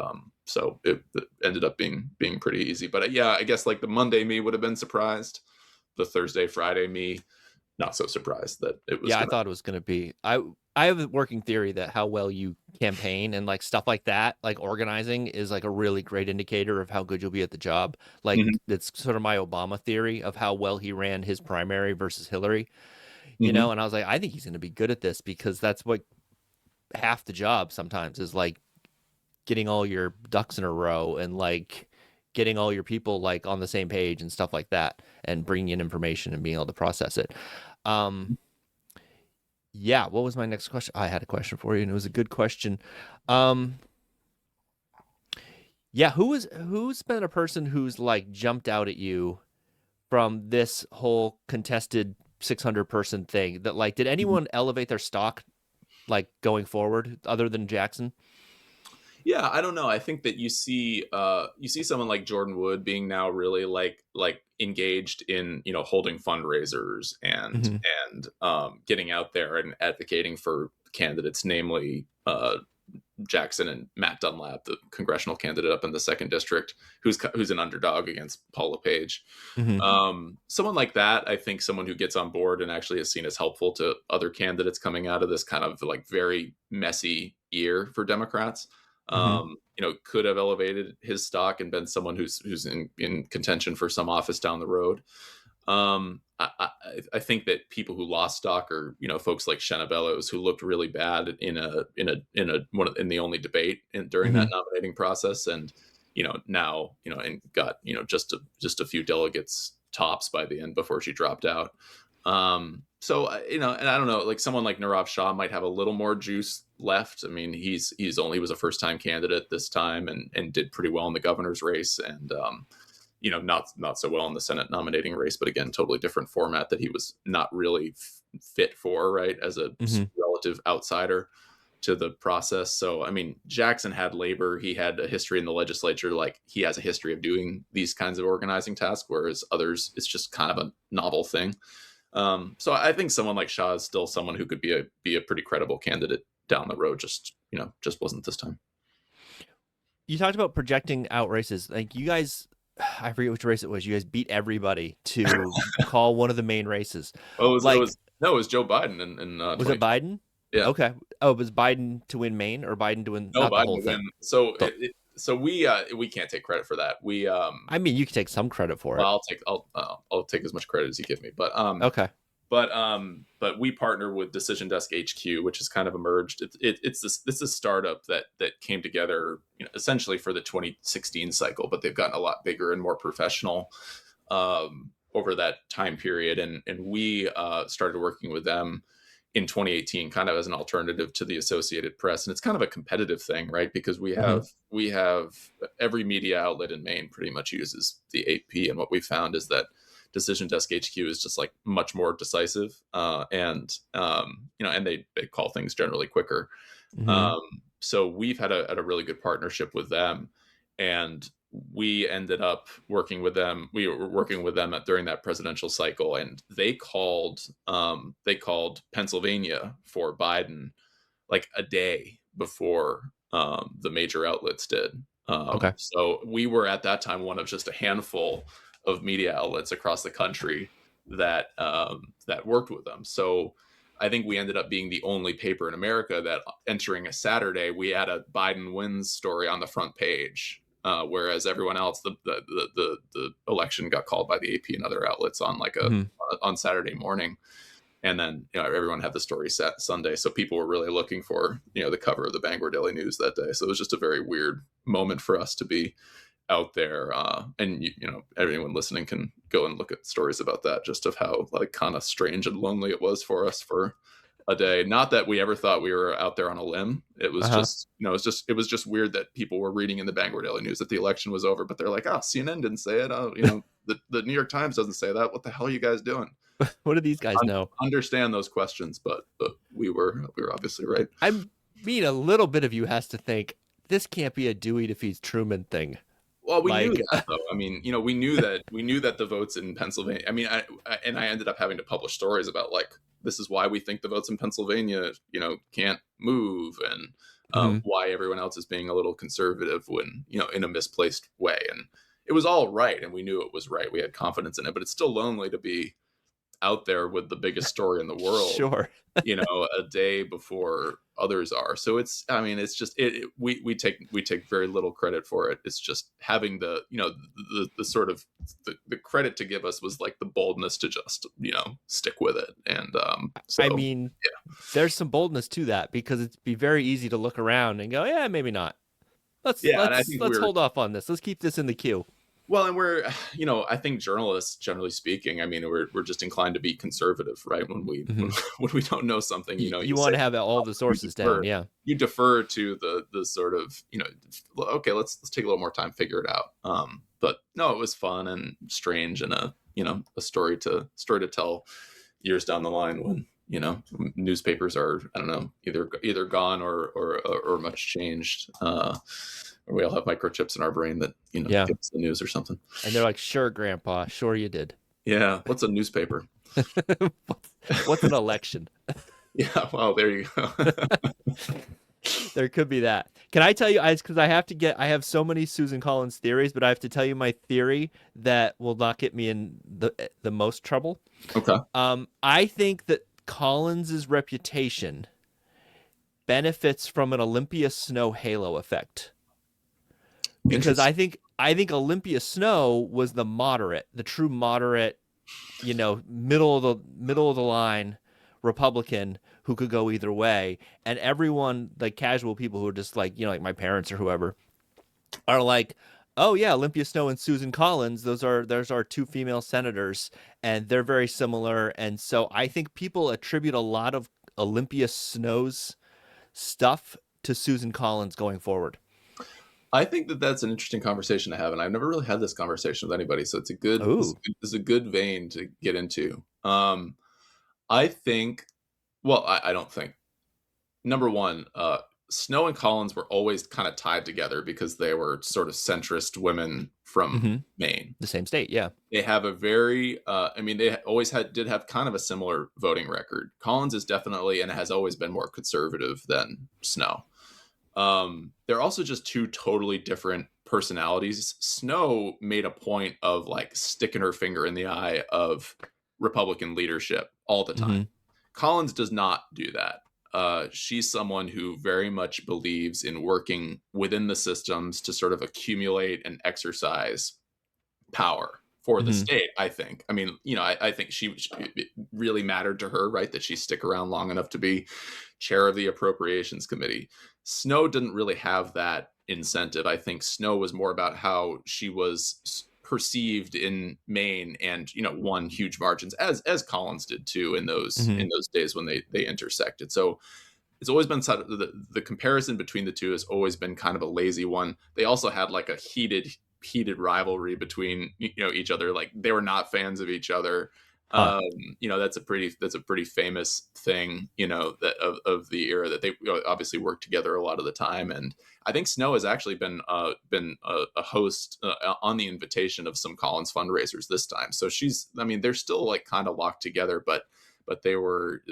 so it ended up being pretty easy. But yeah, I guess like the Monday me would have been surprised. The Thursday, Friday me, not so surprised that it was. Yeah, I thought it was going to be. I have a working theory that how well you campaign and like stuff like that, like organizing, is like a really great indicator of how good you'll be at the job. Like it's sort of my Obama theory of how well he ran his primary versus Hillary, and I was like, I think he's going to be good at this because that's what half the job sometimes is, like getting all your ducks in a row and like getting all your people like on the same page and stuff like that, and bringing in information and being able to process it. Yeah, what was my next question? I had a question for you, and it was a good question. Yeah, who's been a person who's like jumped out at you from this whole contested 600-person thing that like did anyone elevate their stock like going forward other than Jackson? Yeah, I don't know. I think that you see someone like Jordan Wood being now really like engaged in holding fundraisers and getting out there and advocating for candidates, namely Jackson and Matt Dunlap, the congressional candidate up in the 2nd district, who's an underdog against Paula Page. Someone like that, I think someone who gets on board and actually is seen as helpful to other candidates coming out of this kind of like very messy year for Democrats. Could have elevated his stock and been someone who's in contention for some office down the road. I think that people who lost stock are folks like Shenna Bellows, who looked really bad in the only debate during that nominating process, and now and got just a few delegates tops by the end before she dropped out. So and I don't know, like someone like Narav Shah might have a little more juice left. I mean, he was a first time candidate this time and did pretty well in the governor's race, and not so well in the Senate nominating race, but again, totally different format that he was not really fit for, right, as a relative outsider to the process. So, I mean, Jackson had labor. He had a history in the legislature. Like, he has a history of doing these kinds of organizing tasks, whereas others, it's just kind of a novel thing. So I think someone like Shah is still someone who could be a pretty credible candidate down the road. Just wasn't this time. You talked about projecting out races. Like, you guys, I forget which race it was. You guys beat everybody to call one of the main races. Oh, it was Joe Biden in was it Biden? Yeah. Okay. Oh, it was Biden to win Maine or Biden to win No, not Biden the whole to thing? win. So so we can't take credit for that. I mean, you can take some credit for it. I'll take as much credit as you give me. But okay. But we partner with Decision Desk HQ, which has kind of emerged. It's a startup that came together, essentially for the 2016 cycle, but they've gotten a lot bigger and more professional over that time period. And we started working with them in 2018, kind of as an alternative to the Associated Press. And it's kind of a competitive thing, right? Because we have every media outlet in Maine pretty much uses the AP. And what we found is that Decision Desk HQ is just like much more decisive, and they call things generally quicker. So we've had a really good partnership with them, and we ended up working with them. We were working with them during that presidential cycle, and they called Pennsylvania for Biden like a day before the major outlets did. Okay. So we were at that time one of just a handful of media outlets across the country that worked with them. So I think we ended up being the only paper in America that, entering a Saturday, we had a Biden wins story on the front page, whereas everyone else, the election got called by the AP and other outlets on on Saturday morning. And then everyone had the story set Sunday, so people were really looking for the cover of the Bangor Daily News that day. So it was just a very weird moment for us to be out there, and everyone listening can go and look at stories about that, just of how like kind of strange and lonely it was for us for a day. Not that we ever thought we were out there on a limb. It was just it was just weird that people were reading in the Bangor Daily News that the election was over, but they're like, CNN didn't say it. The New York Times doesn't say that. What the hell are you guys doing? What do these guys know? Understand those questions, but we were obviously right. I mean, a little bit of you has to think this can't be a Dewey defeats Truman thing. Well, we knew that, though. I mean, we knew that the votes in Pennsylvania. I mean, I ended up having to publish stories about like, this is why we think the votes in Pennsylvania, can't move, and why everyone else is being a little conservative when in a misplaced way. And it was all right, and we knew it was right. We had confidence in it, but it's still lonely to be out there with the biggest story in the world. Sure. A day before others are. So it's just we take very little credit for it. It's just having the sort of the credit to give us was like the boldness to just stick with it. And I mean, there's some boldness to that, because it'd be very easy to look around and go, yeah, maybe not. Let's hold off on this. Let's keep this in the queue. Well, and we're, I think journalists, generally speaking, I mean, we're just inclined to be conservative, right? When we when we don't know something, you want to have all the sources down, yeah. You defer to the sort of, okay, let's take a little more time, figure it out. But no, it was fun and strange, and a story to tell years down the line when newspapers are, I don't know, either gone or much changed. Or we all have microchips in our brain that give us the news or something. And they're like, "Sure, Grandpa, sure you did." Yeah, what's a newspaper? What's an election? Yeah, well, there you go. There could be that. Can I tell you, because I have so many Susan Collins theories, but I have to tell you my theory that will not get me in the most trouble. Okay. I think that Collins's reputation benefits from an Olympia Snow halo effect. Because I think Olympia Snow was the true moderate, middle of the line Republican who could go either way, and everyone, like casual people who are just like like my parents or whoever, are like, oh yeah, Olympia Snow and Susan Collins, those are two female senators, and they're very similar, and so I think people attribute a lot of Olympia Snow's stuff to Susan Collins going forward. I think that that's an interesting conversation to have, and I've never really had this conversation with anybody, so it's a good Ooh. this is a good vein to get into. I think, well, I don't think. Number one, Snow and Collins were always kind of tied together because they were sort of centrist women from Hmm. Maine. The same state, yeah. They have a very, I mean, they always did have kind of a similar voting record. Collins is definitely and has always been more conservative than Snow. They're also just two totally different personalities. Snow made a point of like sticking her finger in the eye of Republican leadership all the time. Hmm. Collins does not do that. She's someone who very much believes in working within the systems to sort of accumulate and exercise power for the Hmm. state. I think. I mean, I think it really mattered to her, right, that she stick around long enough to be chair of the Appropriations Committee. Snow didn't really have that incentive. I think Snow was more about how she was perceived in Maine, and won huge margins, as Collins did too in those Hmm. days when they intersected. So it's always been sort of the comparison between the two has always been kind of a lazy one. They also had like a heated rivalry between each other. Like they were not fans of each other. Huh. um that's a pretty famous thing, that of the era, that they obviously worked together a lot of the time. And I think Snow has actually been a host on the invitation of some Collins fundraisers this time. So they're still like kind of locked together, but they were,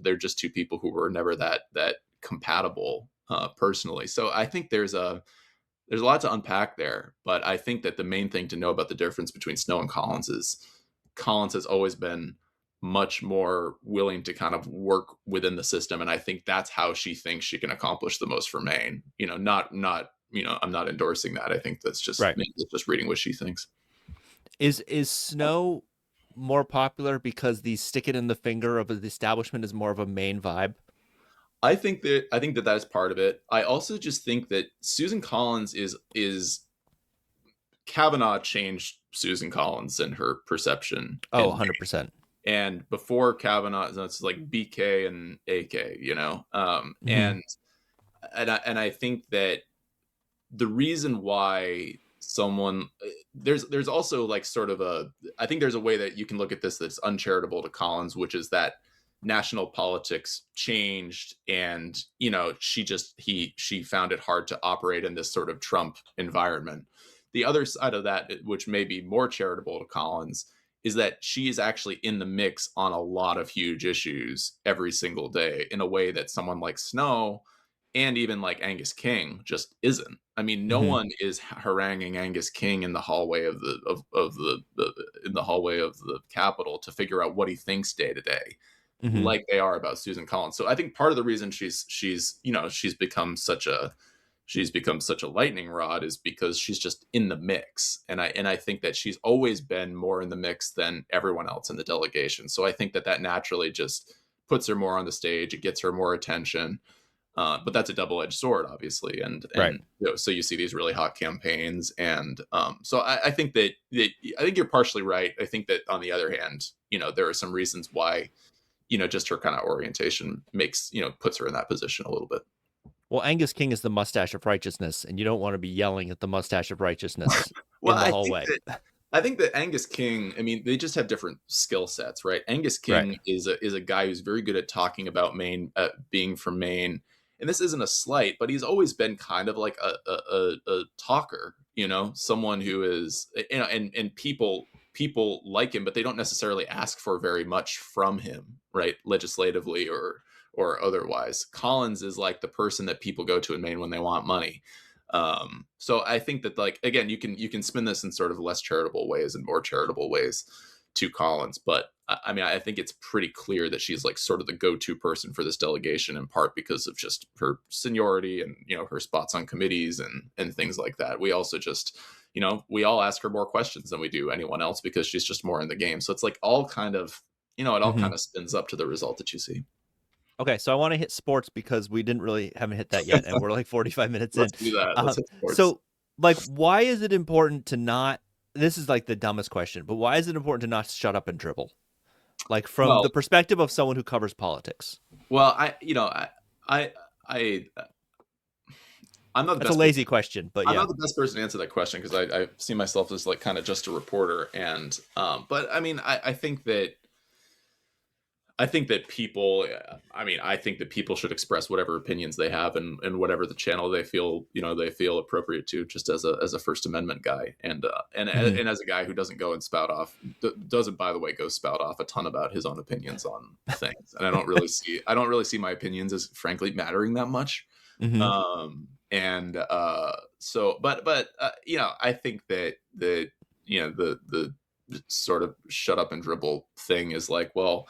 they're just two people who were never that compatible personally. So I think there's a lot to unpack there, but I think that the main thing to know about the difference between Snow and Collins is Collins has always been much more willing to kind of work within the system, and I think that's how she thinks she can accomplish the most for Maine. Not I'm not endorsing that. I think that's just Right. maybe just reading what she thinks. Is Snow more popular because the stick it in the finger of the establishment is more of a main vibe? I think that that is part of it. I also just think that Susan Collins is Kavanaugh changed Susan Collins and her perception Oh, in, 100%. and before Kavanaugh, it's like BK and AK, Hmm. and I think that the reason why someone there's also like sort of a I think there's a way that you can look at this that's uncharitable to Collins, which is that national politics changed, and she found it hard to operate in this sort of Trump environment. The other side of that, which may be more charitable to Collins, is that she is actually in the mix on a lot of huge issues every single day in a way that someone like Snow and even like Angus King just isn't. I mean, no Hmm. one is haranguing Angus King in the hallway in the hallway of the Capitol to figure out what he thinks day to day, Hmm. like they are about Susan Collins. So I think part of the reason she's become such a lightning rod is because she's just in the mix. And I think that she's always been more in the mix than everyone else in the delegation. So I think that that naturally just puts her more on the stage. It gets her more attention. But that's a double-edged sword, obviously, Right. and so you see these really hot campaigns, and so I think that I think you're partially right. I think that on the other hand, there are some reasons why just her kind of orientation makes puts her in that position a little bit. Well, Angus King is the mustache of righteousness, and you don't want to be yelling at the mustache of righteousness Well, in the hallway. I think that Angus King, I mean, they just have different skill sets, right? Angus Right. King is a guy who's very good at talking about Maine, being from Maine, and this isn't a slight, but he's always been kind of like a talker, someone who is, and people like him, but they don't necessarily ask for very much from him, right? Legislatively or otherwise. Collins is like the person that people go to in Maine when they want money. So I think that, like, again, you can spin this in sort of less charitable ways and more charitable ways to Collins, but I mean, I think it's pretty clear that she's like sort of the go-to person for this delegation, in part because of just her seniority and her spots on committees and things like that. We also just we all ask her more questions than we do anyone else because she's just more in the game. So it's like all kind of it all Hmm. kind of spins up to the result that you see. Okay, so I want to hit sports because we haven't hit that yet, and we're like 45 minutes in. Let's do that. Let's hit sports. So, like, why is it important to not? This is like the dumbest question, but why is it important to not shut up and dribble? Like from Well, the perspective of someone who covers politics. well, I I'm not the That's a best lazy question, but I'm yeah. not the best person to answer that question because I see myself as like kind of just a reporter. And but I mean, I think that people, I mean, I think that people should express whatever opinions they have and whatever the channel they feel, they feel appropriate to, just as a First Amendment guy, Mhm. and as a guy who doesn't go and spout off, doesn't, by the way, go spout off a ton about his own opinions on things, and I don't really see my opinions as frankly mattering that much. Mhm. And so, I think that the sort of shut up and dribble thing is like, well,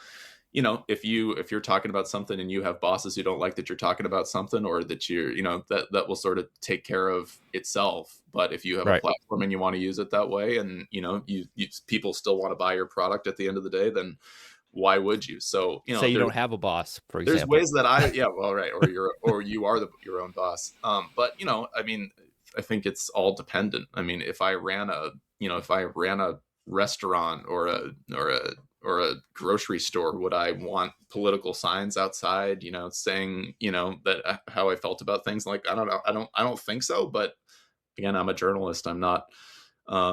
if you're talking about something and you have bosses who don't like that you're talking about something, or that you're, that will sort of take care of itself. But if you have a Right. platform and you want to use it that way, and you people still want to buy your product at the end of the day, then why would you? So Say you don't have a boss, for there's example. ways that yeah, well, right, or you are your own boss. But I mean, I think it's all dependent. I mean, if I ran a restaurant or a grocery store, would I want political signs outside, saying, that how I felt about things? Like, I don't know. I don't think so. But again, I'm a journalist. I'm not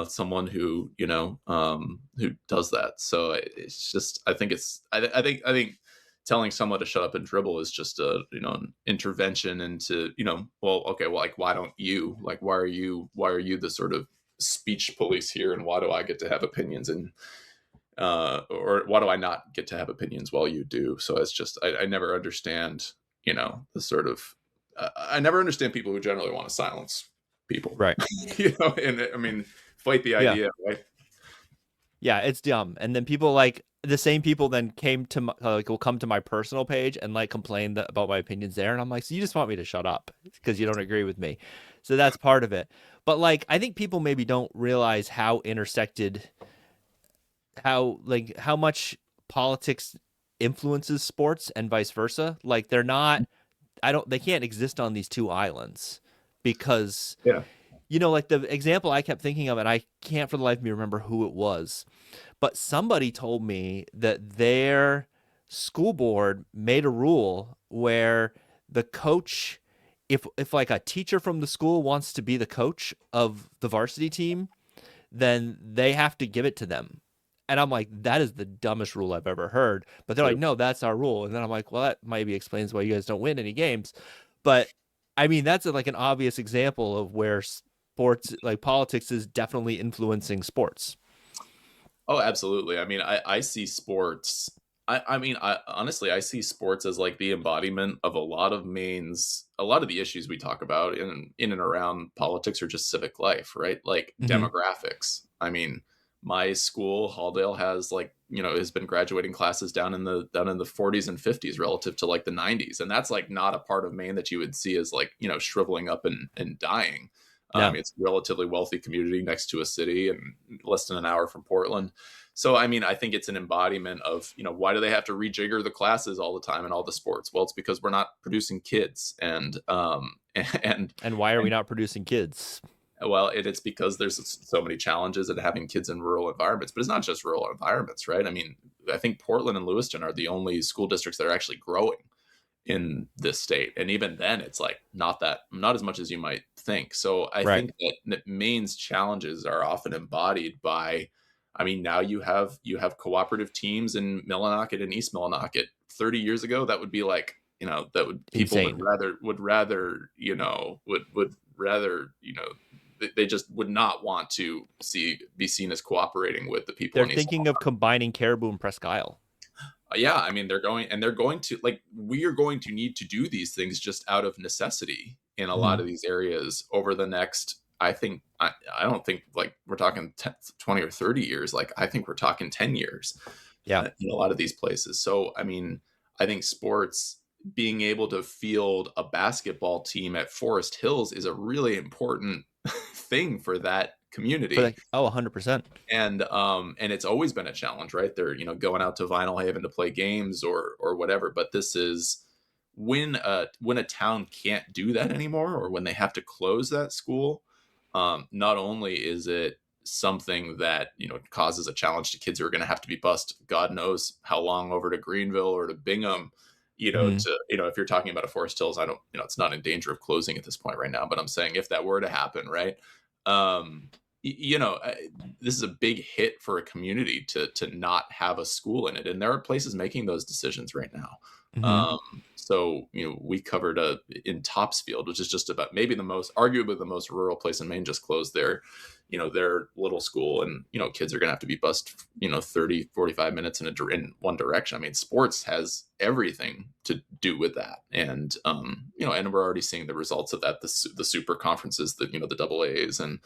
someone who does that. So it's just, I think telling someone to shut up and dribble is just an intervention into, well, okay, well, like, why don't you, like, why are you the sort of speech police here, and why do I get to have opinions, and or why do I not get to have opinions while you do? So it's just, I never understand, the sort of, I never understand people who generally want to silence people, Right. and I mean, fight the Yeah. idea, right? Yeah, it's dumb. And then people like the same people then came to my, like will come to my personal page and like complain about my opinions there, and I'm like, so you just want me to shut up because you don't agree with me. So that's part of it. But like I think people maybe don't realize how intersected, how much politics influences sports and vice versa. Like they're not, they can't exist on these two islands because Yeah. like the example I kept thinking of, and I can't for the life of me remember who it was, but somebody told me that their school board made a rule where the coach, if like a teacher from the school wants to be the coach of the varsity team, then they have to give it to them. And I'm like, that is the dumbest rule I've ever heard. But they're like, no, that's our rule. And then I'm like, well, that maybe explains why you guys don't win any games. But I mean, that's like an obvious example of where sports, like politics, is definitely influencing sports. Oh, absolutely. I mean, I see sports. I mean, honestly, I see sports as like the embodiment of a lot of the issues we talk about in and around politics, or just civic life, right? Like Hmm. demographics. I mean, my school, Halldale, has like, has been graduating classes down in the 40s and 50s relative to like the 90s, and that's like not a part of Maine that you would see as like, shriveling up and dying. No, It's a relatively wealthy community next to a city and less than an hour from Portland. So, I mean, I think it's an embodiment of, why do they have to rejigger the classes all the time in all the sports? Well, it's because we're not producing kids. And, and why are we and not producing kids? well, it's because there's so many challenges in having kids in rural environments, but it's not just rural environments, right? I mean, I think Portland and Lewiston are the only school districts that are actually growing in this state, and even then it's like not as much as you might think. So I Right. think that Maine's challenges are often embodied by, I mean, now you have cooperative teams in Millinocket and East Millinocket. 30 years ago, that would be like, that would, people Insane. would rather would rather, they just would not want to be seen as cooperating with the people They're in East. thinking of combining Caribou and Presque Isle. Yeah, I mean, they're going to, like, we are going to need to do these things just out of necessity in a lot Hmm. of these areas over the next, I don't think like we're talking 10, 20 or 30 years. Like, I think we're talking 10 years Yeah. in a lot of these places. So, I mean, I think sports, being able to field a basketball team at Forest Hills is a really important thing for that For community. like, oh, 100%. And it's always been a challenge, right? They're, going out to Vinyl Haven to play games or whatever. But this is when a town can't do that anymore, or when they have to close that school. Not only is it something that, causes a challenge to kids who are going to have to be bused God knows how long over to Greenville or to Bingham, Hmm. if you're talking about a Forest Hills, I don't, it's not in danger of closing at this point right now, but I'm saying if that were to happen, right? Um, this is a big hit for a community to not have a school in it, and there are places making those decisions right now. Hmm. Um, so we covered in Topsfield, which is just about maybe arguably the most rural place in Maine, just closed their little school, and kids are going to have to be bused 30 45 minutes in one direction. I mean, sports has everything to do with that, and and we're already seeing the results of that, the super conferences, the double A's, and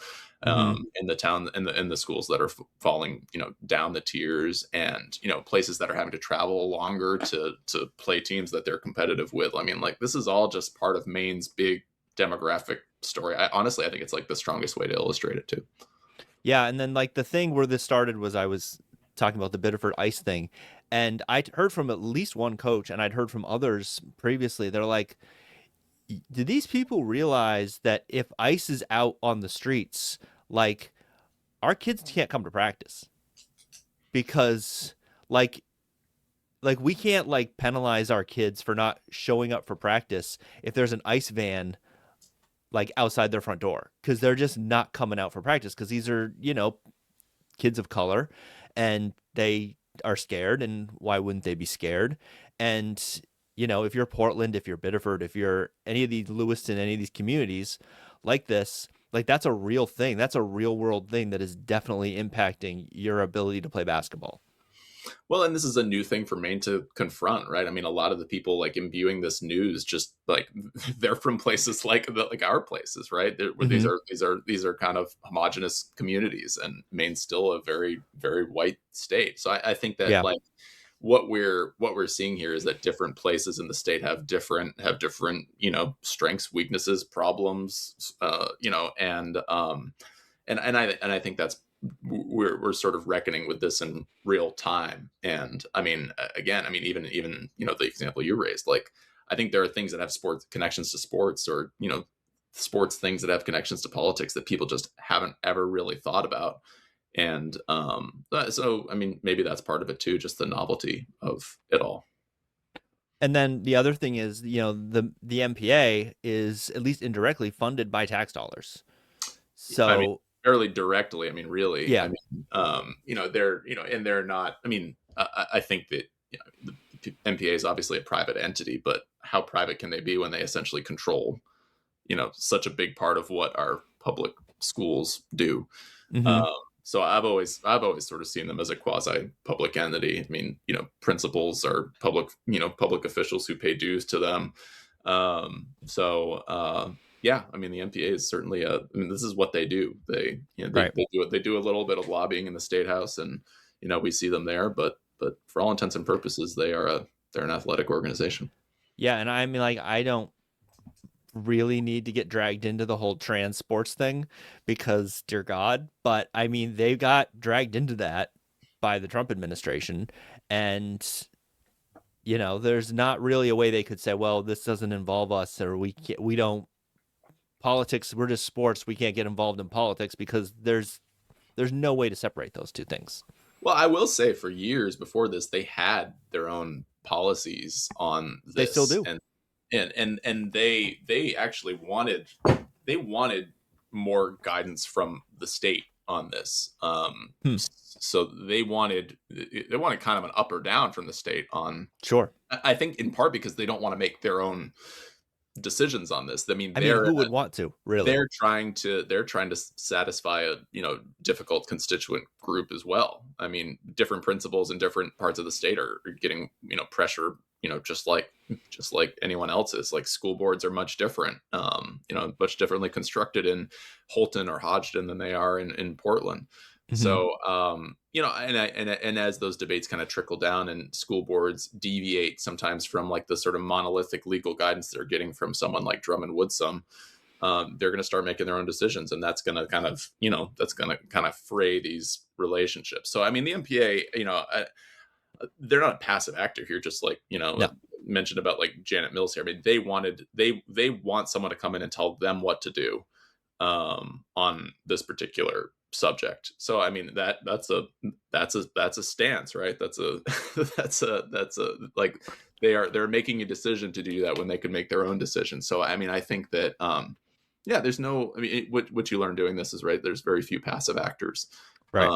Hmm. in the town, in the schools that are falling down the tiers, and places that are having to travel longer to play teams that they're competitive with. I mean, like, this is all just part of Maine's big demographic story. Honestly, I think it's like the strongest way to illustrate it too. Yeah, and then like the thing where this started was I was talking about the Biddeford ice thing, and I'd heard from at least one coach, and I'd heard from others previously. They're like, do these people realize that if ice is out on the streets, like our kids can't come to practice because like we can't like penalize our kids for not showing up for practice if there's an ice van like outside their front door, because they're just not coming out for practice because these are kids of color, and they are scared, and why wouldn't they be scared? And if you're Portland, if you're Biddeford, if you're any of these Lewiston, any of these communities like this, like that's a real thing. That's a real world thing that is definitely impacting your ability to play basketball. Well, and this is a new thing for Maine to confront, right? I mean, a lot of the people like imbuing this news, just like they're from places like our places, right? Where these Hmm. are kind of homogenous communities, and Maine's still a very very white state. So I think that, Yeah. like, what we're seeing here is that different places in the state have different strengths, weaknesses, problems, and I think that's we're sort of reckoning with this in real time. And I mean, again, I mean, even the example you raised, like, I think there are things that have sports connections to sports, or sports things that have connections to politics that people just haven't ever really thought about. And so I mean, maybe that's part of it too, just the novelty of it all. And then the other thing is, the MPA is at least indirectly funded by tax dollars. I mean, So fairly directly. I mean, really. I yeah. mean, and they're not. I mean, I think that the MPA is obviously a private entity, but how private can they be when they essentially control, such a big part of what our public schools do? Hmm. Um, so I've always sort of seen them as a quasi public entity. I mean, principals are public officials who pay dues to them. Yeah, I mean, the MPA is certainly I mean, this is what they do. Right. They do a little bit of lobbying in the state house, and we see them there, but for all intents and purposes, they're an athletic organization. Yeah, and I mean, like, I don't really need to get dragged into the whole trans sports thing because, dear God, but I mean, they got dragged into that by the Trump administration, and there's not really a way they could say, well, this doesn't involve us, or we don't politics. We're just sports. We can't get involved in politics because there's no way to separate those two things. Well, I will say, for years before this, they had their own policies on They still this, do. and they actually wanted more guidance from the state on this. Hmm. So they wanted kind of an up or down from the state on. Sure. I think in part because they don't want to make their own decisions on this. I mean, I mean, who would want to really? they're trying to satisfy a difficult constituent group as well. I mean, different principals in different parts of the state are getting pressure, just like anyone else is. Like, school boards are much different, much differently constructed in Holton or Hodgdon than they are in Portland. Hmm. So, and as those debates kind of trickle down, and school boards deviate sometimes from like the sort of monolithic legal guidance they're getting from someone like Drummond Woodsum, they're going to start making their own decisions, and that's going to kind of fray these relationships. So, I mean, the MPA, they're not a passive actor here, just like No. mentioned about like Janet Mills here. I mean, they want someone to come in and tell them what to do on this particular subject. So I mean, that's a stance, right? That's a that's a like they're making a decision to do that when they could make their own decision. So I mean, I think that yeah, there's no. I mean, what you learn doing this is right. There's very few passive actors, Right.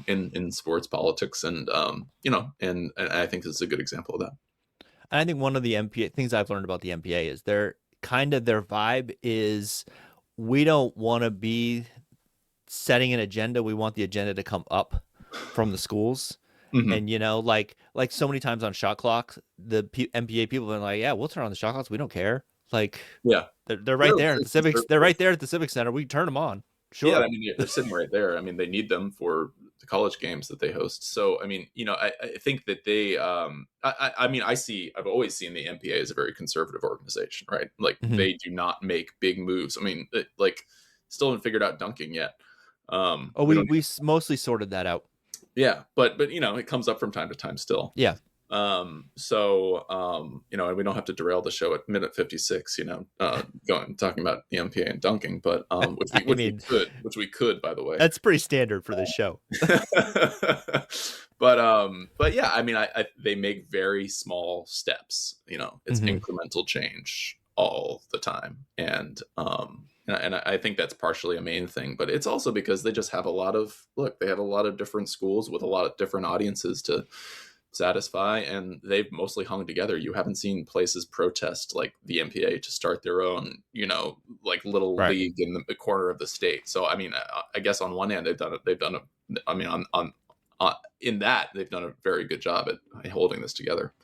in sports politics, and and I think this is a good example of that. And I think one of the MPA things I've learned about the MPA is their vibe is we don't want to be setting an agenda. We want the agenda to come up from the schools. Mm-hmm. And like so many times on shot clocks, the MPA people have been like, "Yeah, we'll turn on the shot clocks. We don't care." Like, Yeah, they're right there at the civics. They're right there at the Civic Center. We turn them on. Sure. Yeah, I mean, they're sitting right there. I mean, they need them for the college games that they host. So, I mean, I think that they, I mean, I've always seen the MPA as a very conservative organization, right? Like, they do not make big moves. I mean, like, still haven't figured out dunking yet. We mostly sorted that out. Yeah, but it comes up from time to time still. Yeah. And we don't have to derail the show at minute 56, talking about the MPA and dunking, but which we could, by the way. That's pretty standard for this show. but yeah, I mean, they make very small steps. It's incremental change all the time, and I think that's partially a Maine thing, but it's also because they just have they have a lot of different schools with a lot of different audiences to satisfy, and they've mostly hung together. You haven't seen places protest like the MPA to start their own, like little league in the corner of the state. So I mean, I guess on one hand they've done a very good job at holding this together.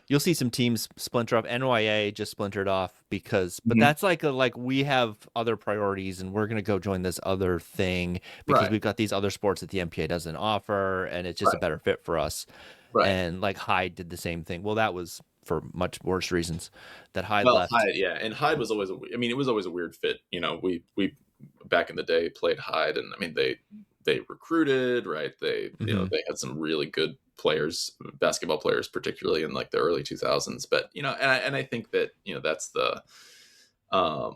You'll see some teams splinter off. NYA just splintered off but that's like we have other priorities and we're going to go join this other thing because we've got these other sports that the MPA doesn't offer, and it's just a better fit for us. Right. And like Hyde did the same thing. Well, that was for much worse reasons that Hyde left. And Hyde was always it was always a weird fit. We back in the day played Hyde, and I mean they recruited, right? They they had some really good players, basketball players, particularly in like the early 2000s. But and I think that that's the I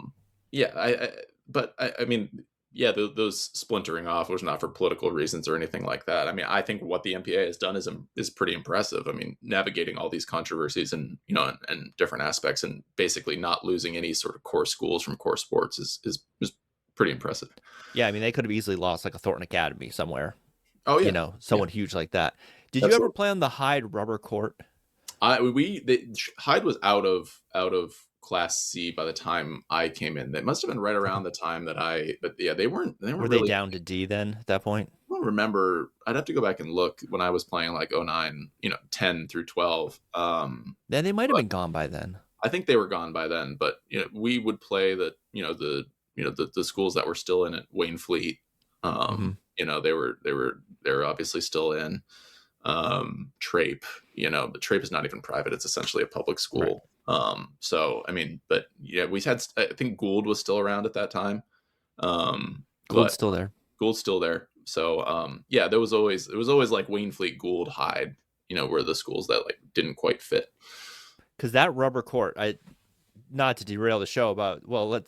mean, yeah, those splintering off was not for political reasons or anything like that. I mean, I think what the MPA has done is pretty impressive. I mean, navigating all these controversies and and different aspects, and basically not losing any sort of core schools from core sports is pretty impressive. Yeah, I mean, they could have easily lost like a Thornton Academy somewhere. Oh yeah, someone huge like that. Did you ever play on the Hyde rubber court? Hyde was out of Class C by the time I came in. That must have been right around the time that but yeah, they weren't. Were they down to D then at that point? I don't remember. I'd have to go back and look when I was playing like 09, 10 through 12. Then they might have been gone by then. I think they were gone by then, but we would play the schools that were still in it. Waynfleet, they were obviously still in. Trape, but Trape is not even private. It's essentially a public school. Right. So, I mean, but yeah, I think Gould was still around at that time. Gould's still there. So, yeah, it was always like Waynfleet, Gould, Hyde, were the schools that like didn't quite fit. Cause that rubber court, not to derail the show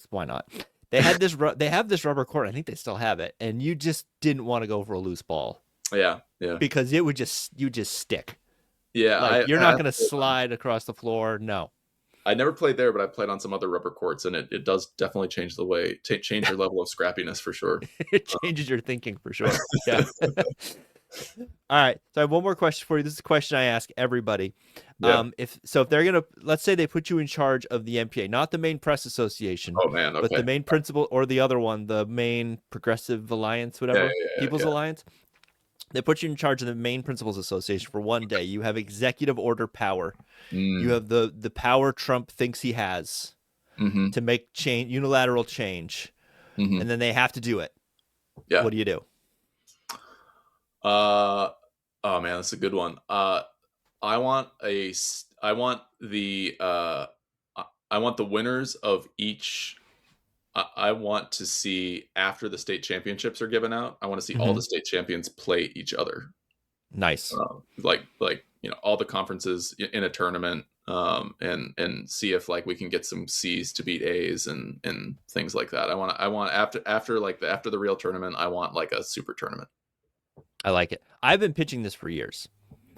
why not? They had they have this rubber court. I think they still have it. And you just didn't want to go for a loose ball. Yeah. Because you just stick. Yeah, you're not going to slide across the floor. No. I never played there, but I played on some other rubber courts, and it does definitely change change your level of scrappiness for sure. It changes your thinking for sure. Yeah. All right. So I have one more question for you. This is a question I ask everybody. Yeah. If they're going to, let's say they put you in charge of the MPA, not the Maine Press Association. Oh man. Okay. But the Maine principal, or the other one, the Maine Progressive Alliance, whatever, People's Alliance. They put you in charge of the Maine Principals Association for one day. You have executive order power. You have the power Trump thinks he has to make unilateral change. And then they have to do it. Yeah. What do you do? Oh man, that's a good one. I want the winners of each. I want to see, after the state championships are given out, I want to see all the state champions play each other. Nice. Like all the conferences in a tournament, and see if like we can get some C's to beat A's and things like that. I want after the real tournament, I want like a super tournament. I like it. I've been pitching this for years.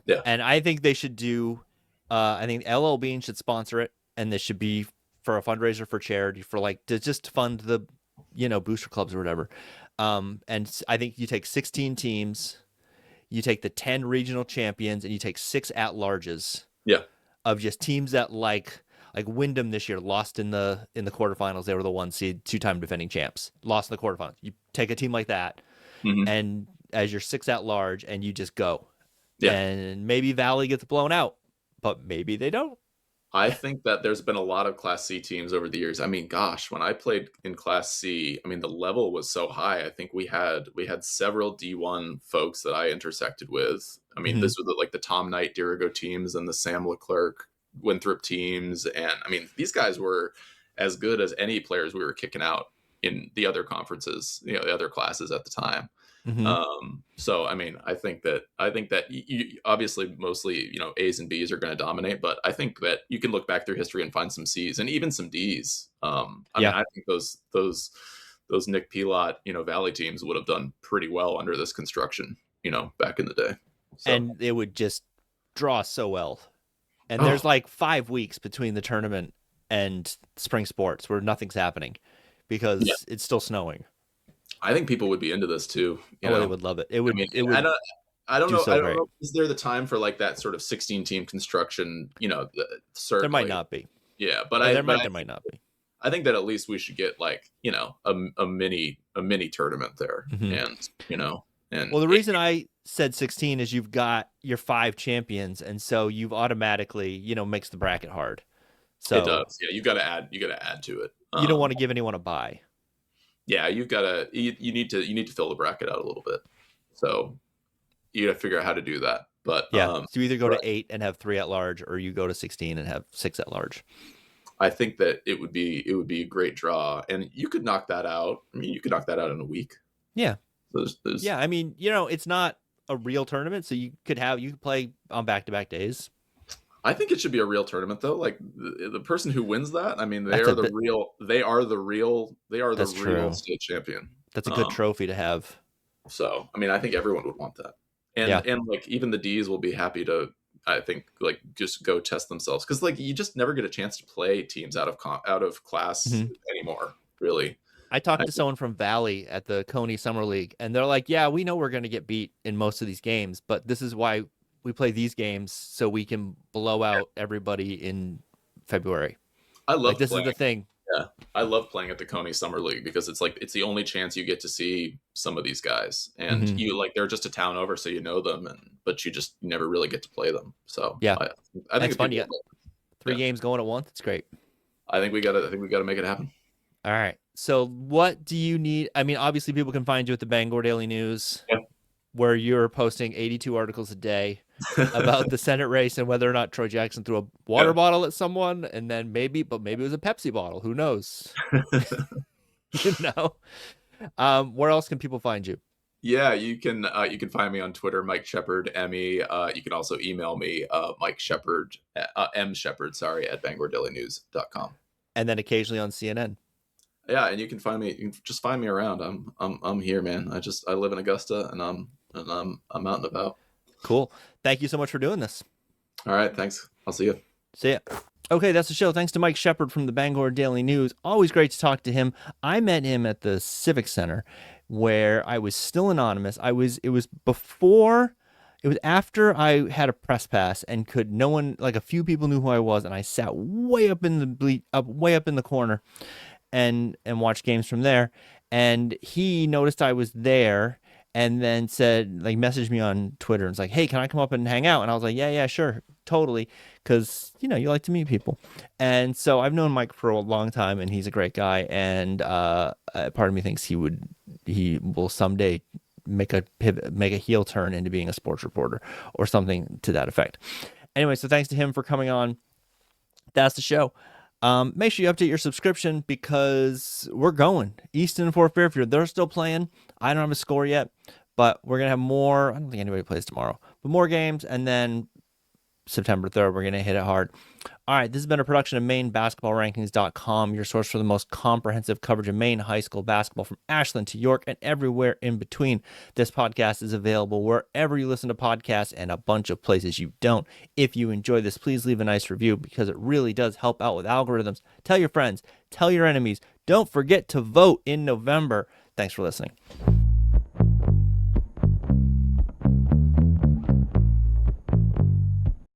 Yeah. And I think they should do I think LL Bean should sponsor it, and this should be for a fundraiser for charity for like to just fund the, booster clubs or whatever. And I think you take 16 teams, you take the 10 regional champions, and you take 6 at-larges Yeah. of just teams that like Wyndham this year lost in the quarterfinals. They were the 1 seed, 2-time defending champs, lost in the quarterfinals. You take a team like that, Hmm. and as your 6 at large, and you just go. Yeah. And maybe Valley gets blown out, but maybe they don't. I think that there's been a lot of Class C teams over the years. I mean, gosh, when I played in Class C, I mean, the level was so high. I think we had several D1 folks that I intersected with. I mean, Mm-hmm. this was like the Tom Knight Dirigo teams and the Sam Leclerc Winthrop teams, and I mean, these guys were as good as any players we were kicking out in the other conferences, the other classes at the time. Mm-hmm. So I mean, I think that obviously mostly A's and B's are going to dominate, but I think that you can look back through history and find some C's and even some D's. I mean, Yeah. I think those Nick Pilot Valley teams would have done pretty well under this construction back in the day. So And it would just draw so well. And oh there's like 5 weeks between the tournament and spring sports where nothing's happening yeah, because it's still snowing. I think people would be into this too. Oh, they would love it. It I would mean, it I would don't. I don't do know. I so don't great. know. Is there the time for like that sort of 16 team construction? There might Certainly. not be. Yeah, but Or I there but might I there might not be. I think that at least we should get like a mini tournament there, Hmm. and Well, the reason I said 16 is you've got your 5 champions, and so you've automatically, makes the bracket hard. it So does. Yeah, you got to add to it. you don't want to give anyone a bye. Yeah, you need to fill the bracket out a little bit. So you got to figure out how to do that. But Yeah. So you either go to right. 8 and have 3 at large, or you go to 16 and have 6 at large. I think that it would be a great draw, and you could knock that out. I mean, you could knock that out in a week. Yeah. So there's Yeah. I mean, it's not a real tournament, so you could play on back-to-back days. I think it should be a real tournament though. Like the person who wins that, I mean, they That's are a the bit. real. They are the real. They are the That's real true. state champion. That's a good Um, trophy to have. so I mean, I think everyone would want that, and Yeah. and like even the D's will be happy to. I think like just go test themselves because like you just never get a chance to play teams out of class Mhm. anymore. Really, I I talked to think, someone from Valley at the Coney Summer League, and they're like, "Yeah, we know we're going to get beat in most of these games, but this is why we play these games so we can blow out everybody in February. I Like love this is playing. the thing." Yeah, I love playing at the Coney Summer League because it's like it's the only chance you get to see some of these guys, and Hmm. you like they're just a town over, so you know them, but you just never really get to play them. So Yeah, I think it's if fun. You people, got 3 yeah, games going at once. It's great. I think we gotta make it happen. All right. So what do you need? I mean, obviously people can find you at the Bangor Daily News, Yeah. where you're posting 82 articles a day about the Senate race and whether or not Troy Jackson threw a water Yeah. bottle at someone, and then maybe it was a Pepsi bottle. Who knows? you know. Where else can people find you? Yeah, you can find me on Twitter, Mike Shepard, ME. You can also email me, Mike Shepard, M Shepard, sorry, at BangorDailyNews.com. And then occasionally on CNN. Yeah, and you can find me. You can just find me around. I'm here, man. I live in Augusta, and I'm out and about. Cool. Thank you so much for doing this. All right, thanks. I'll see you. See ya. Okay, that's the show. Thanks to Mike Shepard from the Bangor Daily News. Always great to talk to him. I met him at the Civic Center where I was still anonymous. It was after I had a press pass and no one, like a few people knew who I was, and I sat way up in way up in the corner and watched games from there. And he noticed I was there and then said, like, messaged me on Twitter and was like, "Hey, can I come up and hang out?" And I was like, yeah, sure, totally. Because, you like to meet people. And so I've known Mike for a long time, and he's a great guy. And part of me thinks he will someday make a pivot, make a heel turn into being a sports reporter or something to that effect. Anyway, so thanks to him for coming on. That's the show. Make sure you update your subscription because we're going. Easton and Fort Fairfield, they're still playing. I don't have a score yet, but we're going to have more. I don't think anybody plays tomorrow, but more games. And then September 3rd. We're going to hit it hard. All right, this has been a production of MaineBasketballRankings.com, your source for the most comprehensive coverage of Maine high school basketball from Ashland to York and everywhere in between. This podcast is available wherever you listen to podcasts and a bunch of places you don't. If you enjoy this, please leave a nice review because it really does help out with algorithms. Tell your friends, tell your enemies. Don't forget to vote in November. Thanks for listening.